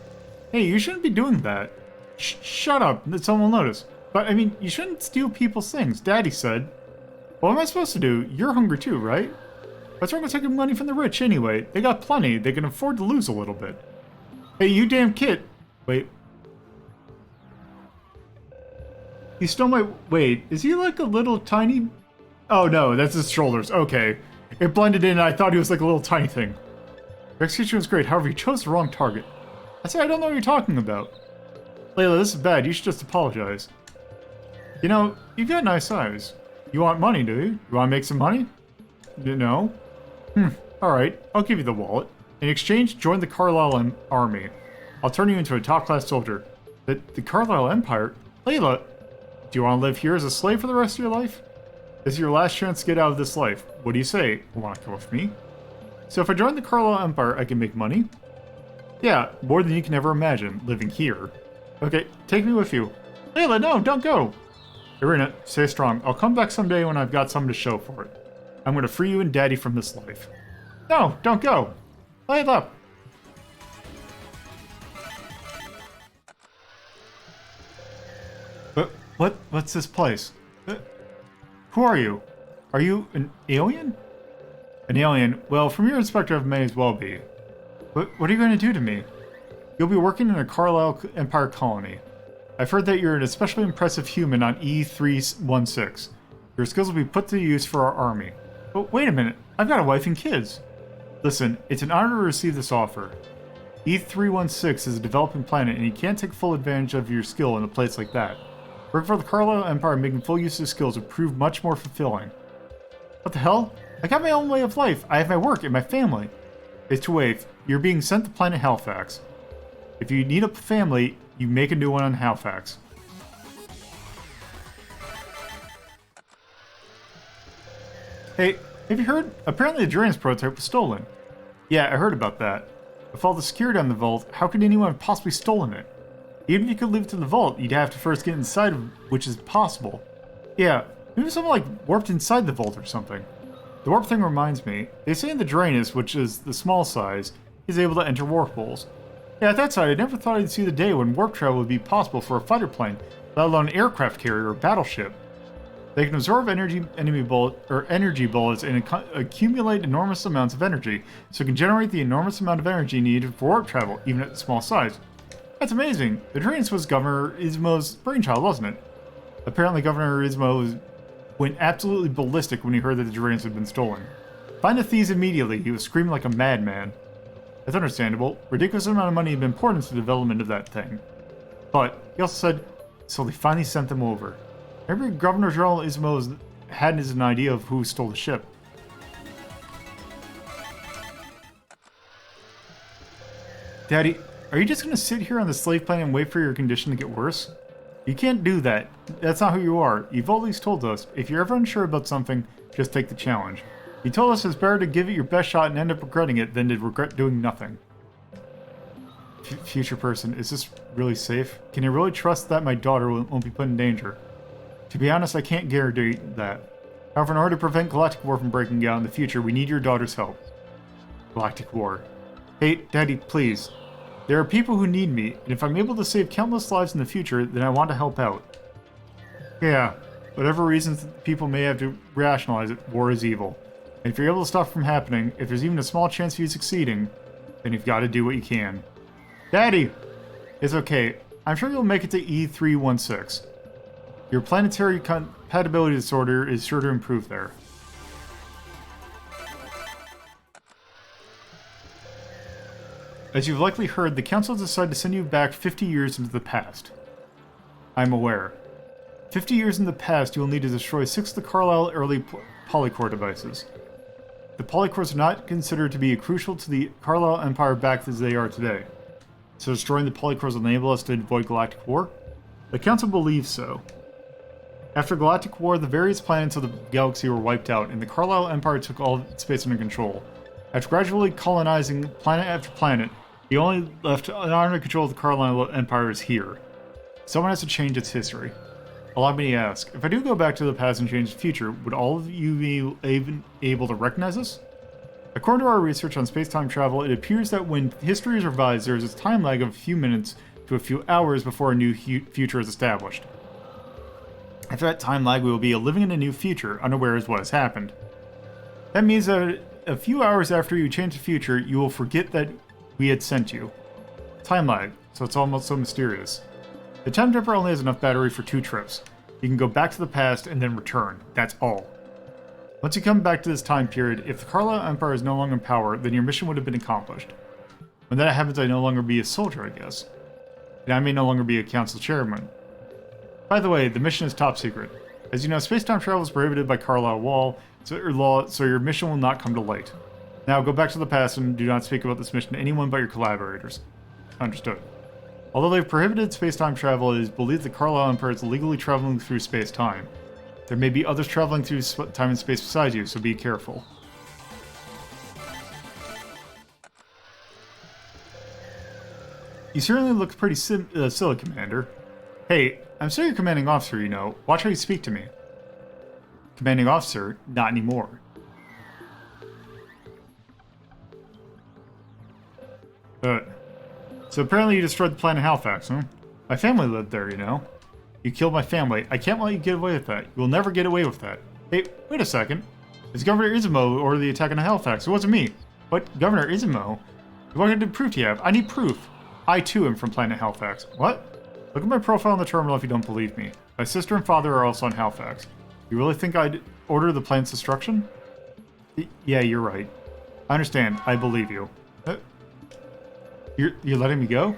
Hey, you shouldn't be doing that. Shut up, someone will notice. But, I mean, you shouldn't steal people's things, Daddy said. What am I supposed to do? You're hungry too, right? What's wrong with taking money from the rich anyway? They got plenty. They can afford to lose a little bit. Hey, you damn kid. Wait. He stole my... Wait, is he like a little tiny... Oh no, that's his shoulders. Okay. It blended in and I thought he was like a little tiny thing. Your execution was great, however you chose the wrong target. I say I don't know what you're talking about. Layla, this is bad. You should just apologize. You know, you've got nice eyes. You want money, do you? You want to make some money? No? Alright, I'll give you the wallet. In exchange, join the Carlisle army. I'll turn you into a top-class soldier. The Carlisle Empire? Layla, do you want to live here as a slave for the rest of your life? This is your last chance to get out of this life. What do you say? Want to come with me? So if I join the Carlisle Empire, I can make money? Yeah, more than you can ever imagine, living here. Okay, take me with you. Layla, no, don't go! Irina, stay strong. I'll come back someday when I've got something to show for it. I'm going to free you and Daddy from this life. No, don't go! Layla! What's this place? Who are you? Are you an alien? An alien? Well, from your perspective, it may as well be. What are you going to do to me? You'll be working in a Carlisle Empire colony. I've heard that you're an especially impressive human on E316. Your skills will be put to use for our army. But wait a minute, I've got a wife and kids. Listen, it's an honor to receive this offer. E316 is a developing planet, and you can't take full advantage of your skill in a place like that. Working for the Carlisle Empire and making full use of skills would prove much more fulfilling. What the hell? I got my own way of life. I have my work and my family. It's to wait. You're being sent to planet Halifax. If you need a family, you make a new one on Halifax. Hey, have you heard? Apparently the Drainus prototype was stolen. Yeah, I heard about that. With all the security on the vault, how could anyone have possibly stolen it? Even if you could leave it to the vault, you'd have to first get inside, which is possible. Yeah, maybe someone like warped inside the vault or something. The warp thing reminds me, they say in the Drainus, which is the small size, he's able to enter warp holes. Yeah, at that side, I never thought I'd see the day when warp travel would be possible for a fighter plane, let alone an aircraft carrier or battleship. They can absorb enemy bullets and accumulate enormous amounts of energy, so it can generate the enormous amount of energy needed for warp travel, even at the small size. That's amazing. The Drainus was Governor Ismo's brainchild, wasn't it? Apparently Governor Ismo went absolutely ballistic when he heard that the Drainus had been stolen. Find the thieves immediately, he was screaming like a madman. That's understandable. Ridiculous amount of money had been poured into the development of that thing. But, he also said, so they finally sent them over. Maybe Governor General Ismo had an idea of who stole the ship. Daddy, are you just going to sit here on the slave planet and wait for your condition to get worse? You can't do that. That's not who you are. You've always told us, if you're ever unsure about something, just take the challenge. You told us it's better to give it your best shot and end up regretting it than to regret doing nothing. Future person, is this really safe? Can you really trust that my daughter won't be put in danger? To be honest, I can't guarantee that. However, in order to prevent Galactic War from breaking out in the future, we need your daughter's help. Galactic War. Hey, Daddy, please. There are people who need me, and if I'm able to save countless lives in the future, then I want to help out. Yeah, whatever reasons people may have to rationalize it, war is evil. And if you're able to stop it from happening, if there's even a small chance of you succeeding, then you've got to do what you can. Daddy! It's okay. I'm sure you'll make it to E316. Your planetary compatibility disorder is sure to improve there. As you've likely heard, the Council decided to send you back 50 years into the past. I'm aware. 50 years in the past, you will need to destroy 6 of the Carlisle early polycore devices. The polycores are not considered to be crucial to the Carlisle Empire back as they are today. So destroying the polycores will enable us to avoid Galactic War? The Council believes so. After Galactic War, the various planets of the galaxy were wiped out, and the Carlisle Empire took all of space under control. After gradually colonizing planet after planet, the only left under control of the Carlisle Empire is here. Someone has to change its history. Allow me to ask, if I do go back to the past and change the future, would all of you be even able to recognize us? According to our research on space-time travel, it appears that when history is revised, there is a time lag of a few minutes to a few hours before a new future is established. After that time lag, we will be living in a new future, unaware as what has happened. That means that a few hours after you change the future, you will forget that we had sent you. Time lag, so it's almost so mysterious. The time tripper only has enough battery for 2 trips. You can go back to the past and then return. That's all. Once you come back to this time period, if the Carlisle Empire is no longer in power, then your mission would have been accomplished. When that happens, I no longer be a soldier, I guess. And I may no longer be a council chairman. By the way, the mission is top secret. As you know, space-time travel is prohibited by Carlisle Wall, so your mission will not come to light. Now go back to the past and do not speak about this mission to anyone but your collaborators. Understood. Although they've prohibited space-time travel, it is believed that Carlisle Empire is legally traveling through space-time. There may be others traveling through time and space besides you, so be careful. You certainly look pretty silly, Commander. Hey, I'm still your commanding officer, you know. Watch how you speak to me. Commanding officer, not anymore. So apparently you destroyed the planet Halifax, huh? My family lived there, you know. You killed my family. I can't let you get away with that. You will never get away with that. Hey, wait a second. It's Governor Ismo who ordered the attack on Halifax. It wasn't me. What? Governor Ismo? What kind of proof do you have? I need proof. I, too, am from planet Halifax. What? Look at my profile on the terminal if you don't believe me. My sister and father are also on Halifax. You really think I'd order the planet's destruction? Yeah, you're right. I understand. I believe you. You're letting me go?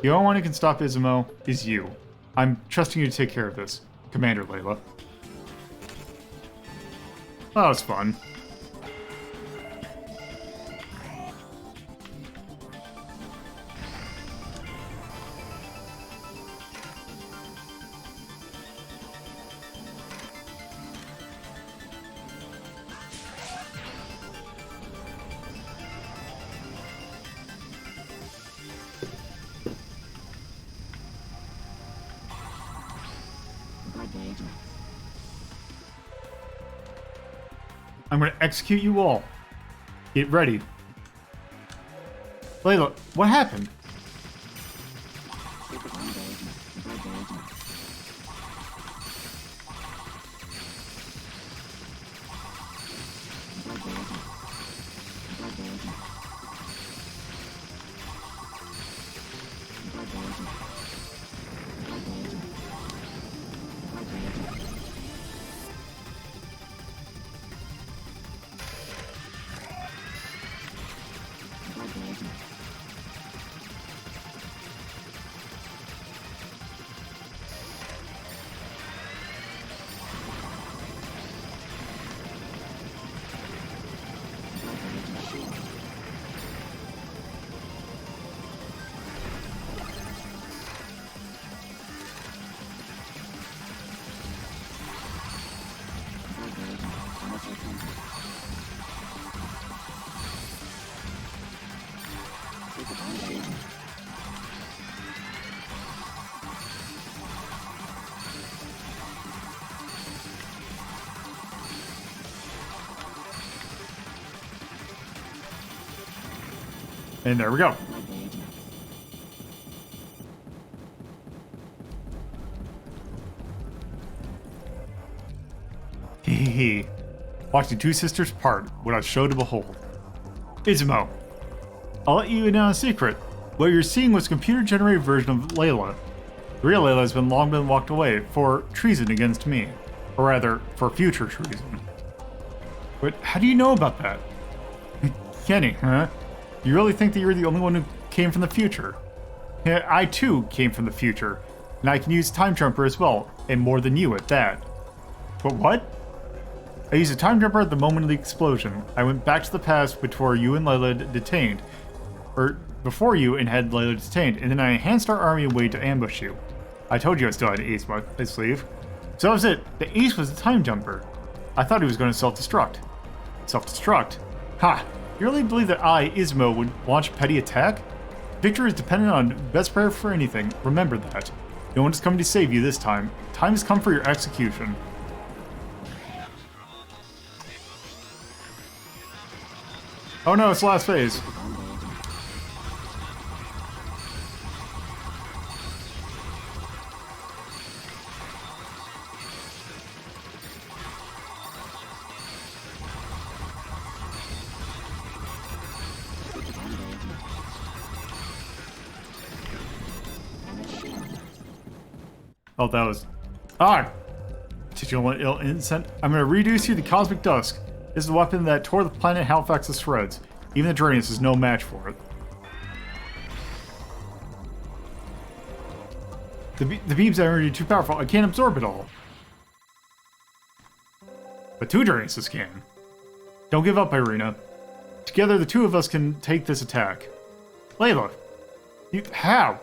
The only one who can stop Ismo is you. I'm trusting you to take care of this, Commander Layla. That was fun. I'm going to execute you all. Get ready. Layla, what happened? And there we go. Hehehe. Watching two sisters part, what a show to behold. Ismo, I'll let you in on a secret. What you're seeing was a computer-generated version of Layla. The real Layla has long been locked away for treason against me. Or rather, for future treason. But how do you know about that? Kenny, huh? You really think that you're the only one who came from the future? Yeah, I too came from the future, and I can use Time Jumper as well, and more than you at that. But what? I used a Time Jumper at the moment of the explosion. I went back to the past before you and Layla detained. Or before you and had Layla detained, and then I enhanced our army and waited to ambush you. I told you I still had an ace up my sleeve. So that was it. The ace was the Time Jumper. I thought he was going to self-destruct. Self-destruct? Ha! You really believe that I, Ismo, would launch a petty attack? Victory is dependent on best prayer for anything. Remember that. No one is coming to save you this time. Time has come for your execution. Oh no, it's the last phase. Oh, that was... Ah! Titular ill insect. I'm going to reduce you to cosmic dusk. This is a weapon that tore the planet Halifax to shreds. Even the Drainus is no match for it. The beam's energy too powerful. I can't absorb it all. but 2 Drainuses can. Don't give up, Irina. Together, the 2 of us can take this attack. Layla, how?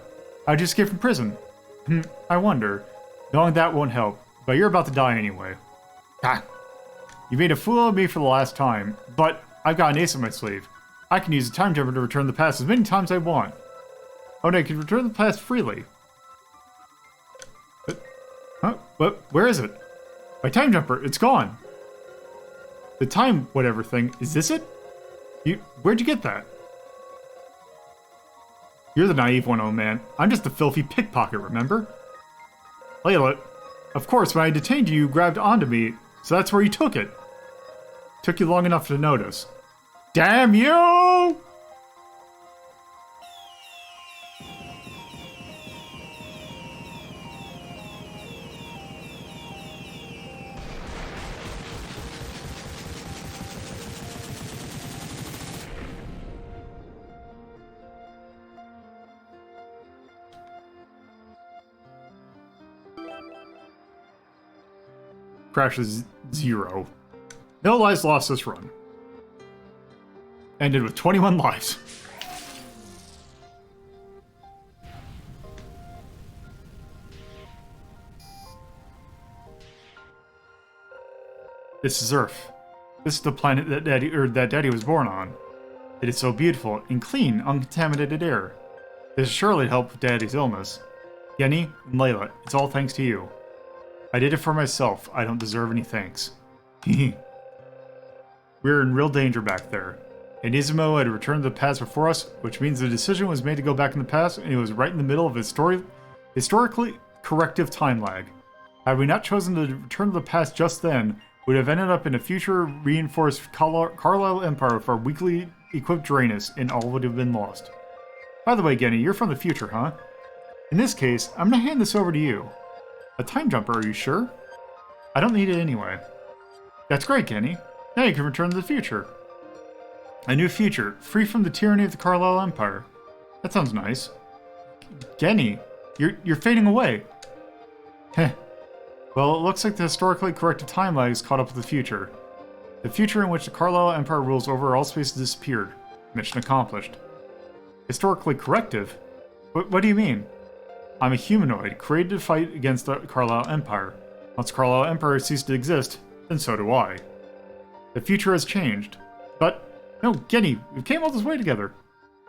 How'd you escape from prison? I wonder. Knowing that won't help, but you're about to die anyway. Ah. You made a fool of me for the last time, but I've got an ace up my sleeve. I can use a time jumper to return the past as many times as I want. Oh, and I can return the past freely. But where is it? My time jumper, it's gone. The time whatever thing, is this it? Where'd you get that? You're the naive one, old man. I'm just a filthy pickpocket, remember? Layla, of course, when I detained you, you grabbed onto me, so that's where you took it. Took you long enough to notice. Damn you! Crashes 0. No lives lost this run. Ended with 21 lives. This is Earth. This is the planet that Daddy was born on. It is so beautiful and clean, uncontaminated air. This surely helped with Daddy's illness. Yenny and Layla, it's all thanks to you. I did it for myself. I don't deserve any thanks. We're in real danger back there. And Izumo had returned to the past before us, which means the decision was made to go back in the past, and it was right in the middle of a historically corrective time lag. Had we not chosen to return to the past just then, we would have ended up in a future reinforced Carlisle Empire with our weakly equipped Drainus, and all would have been lost. By the way, Genny, you're from the future, huh? In this case, I'm gonna hand this over to you. A time jumper, are you sure? I don't need it anyway. That's great, Genny. Now you can return to the future. A new future, free from the tyranny of the Carlisle Empire. That sounds nice. Genny, you're fading away. Heh. Well, it looks like the historically corrected time lag is caught up with the future. The future in which the Carlisle Empire rules over all space has disappeared. Mission accomplished. Historically corrective? What do you mean? I'm a humanoid, created to fight against the Carlisle Empire. Once the Carlisle Empire ceased to exist, then so do I. The future has changed. But, no, Genny, we came all this way together.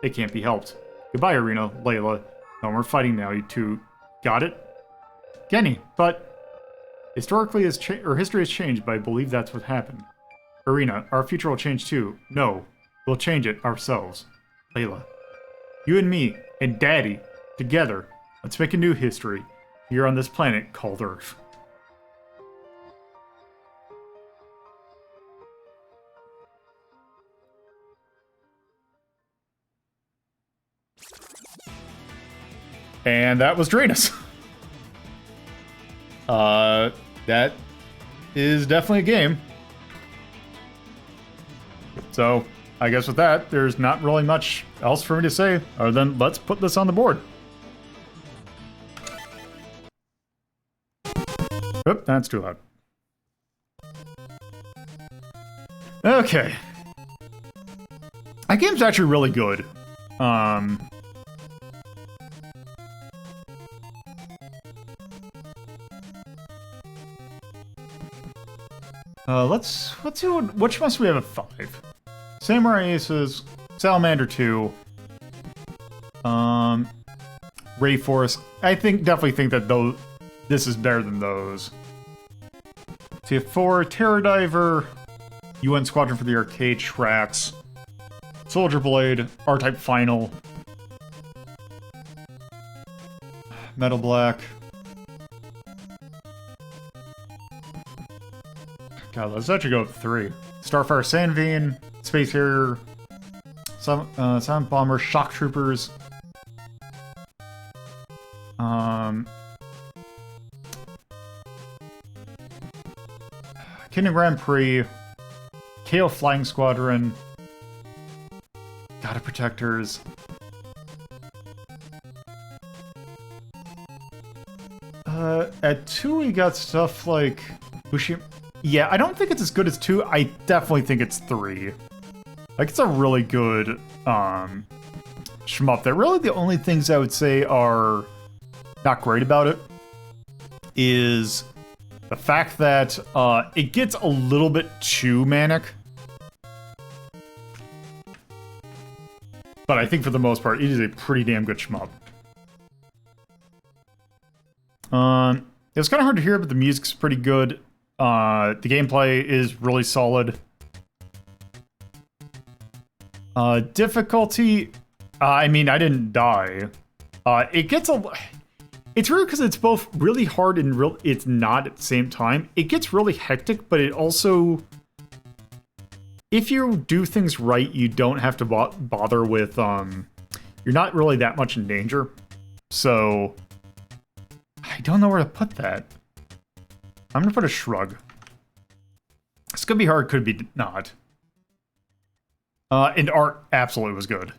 It can't be helped. Goodbye, Irina, Layla. No more fighting now, you two. Got it? Genny, but... history has changed, but I believe that's what happened. Irina, our future will change too. No, we'll change it ourselves. Layla. You and me, and Daddy, together. Let's make a new history, here on this planet called Earth. And that was Drainus. That is definitely a game. So, I guess with that, there's not really much else for me to say, other than let's put this on the board. Oop, that's too loud. Okay. That game's actually really good. Let's see which must we have at 5? Samurai Aces, Salamander 2, Ray Force. I definitely think that this is better than those. So you have 4, Terror Diver, UN Squadron for the arcade tracks, Soldier Blade, R-Type Final, Metal Black. God, let's actually go with 3. Starfire Sandvine, Space Harrier, Silent Bomber, Shock Troopers, Kingdom Grand Prix, KO Flying Squadron, Gotta Protectors, at 2 we got stuff like Yeah, I don't think it's as good as 2. I definitely think it's 3. Like, it's a really good shmup there. Really, the only things I would say are not great about it is the fact that it gets a little bit too manic. But I think for the most part, it is a pretty damn good shmup. It was kind of hard to hear, but the music's pretty good. The gameplay is really solid. Difficulty, I mean, I didn't die. It gets it's weird because it's both really hard and it's not at the same time. It gets really hectic, but it also, if you do things right, you don't have to bother with, you're not really that much in danger. So, I don't know where to put that. I'm gonna put a shrug. This could be hard, could be not. And art absolutely was good.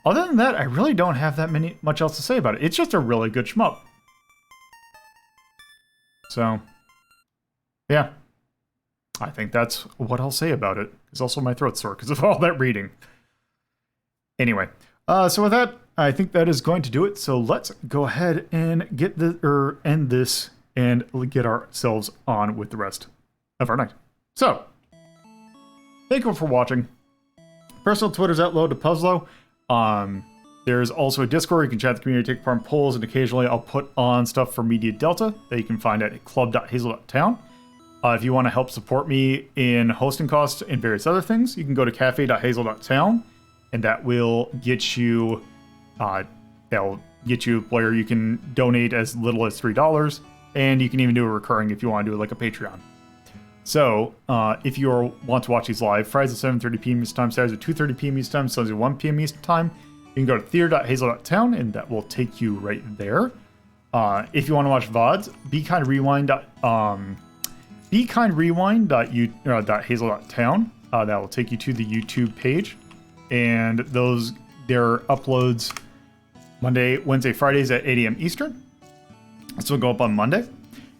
Other than that, I really don't have that much else to say about it. It's just a really good shmup. So, yeah. I think that's what I'll say about it. It's also my throat's sore because of all that reading. Anyway, so with that, I think that is going to do it. So let's go ahead and end this and get ourselves on with the rest of our night. So, thank you all for watching. Personal Twitter's at @LoadToPuzzlo. There's also a Discord where you can chat with the community, take part in polls, and occasionally I'll put on stuff for Media Delta that you can find at club.hazel.town. If you want to help support me in hosting costs and various other things, you can go to cafe.hazel.town, and that will get you where you can donate as little as $3, and you can even do a recurring if you want to do it like a Patreon. So, if you want to watch these live, Fridays at 7:30 p.m. Eastern Time, Saturdays at 2:30 p.m. Eastern Time, Sundays at 1 p.m. Eastern Time, you can go to theater.hazel.town, and that will take you right there. If you want to watch VODs, BeKindRewind.hazel.town. That will take you to the YouTube page, and their uploads Monday, Wednesday, Fridays at 8 a.m. Eastern. This will go up on Monday.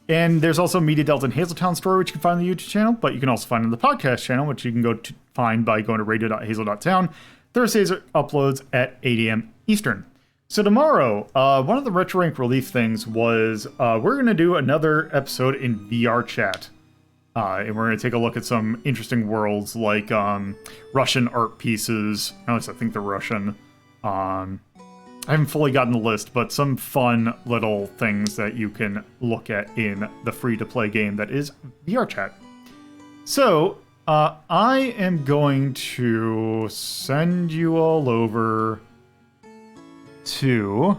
And there's also Media Delta and Hazeltown Story, which you can find on the YouTube channel, but you can also find on the podcast channel, which you can go to find by going to radio.hazel.town. Thursdays are uploads at 8 a.m. Eastern. So tomorrow, one of the Retro Rank relief things was we're going to do another episode in VR chat. And we're going to take a look at some interesting worlds like Russian art pieces. At least I think they're Russian. I haven't fully gotten the list, but some fun little things that you can look at in the free-to-play game that is VR chat. So, I am going to send you all over to...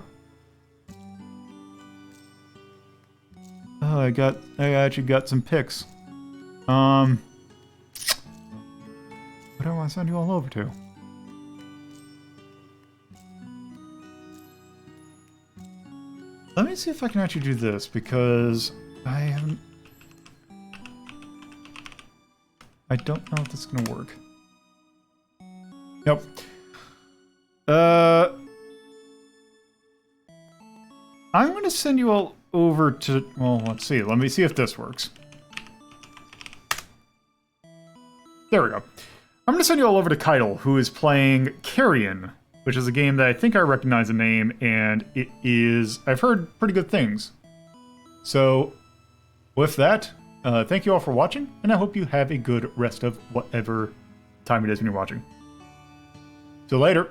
Oh, I actually got some pics. What do I want to send you all over to? Let me see if I can actually do this, because I don't know if this is going to work. Nope. I'm going to send you all over to... Well, let's see. Let me see if this works. There we go. I'm going to send you all over to Keitel, who is playing Carrion, which is a game that I think I recognize the name, and it is... I've heard pretty good things. So, with that, thank you all for watching, and I hope you have a good rest of whatever time it is when you're watching. So later.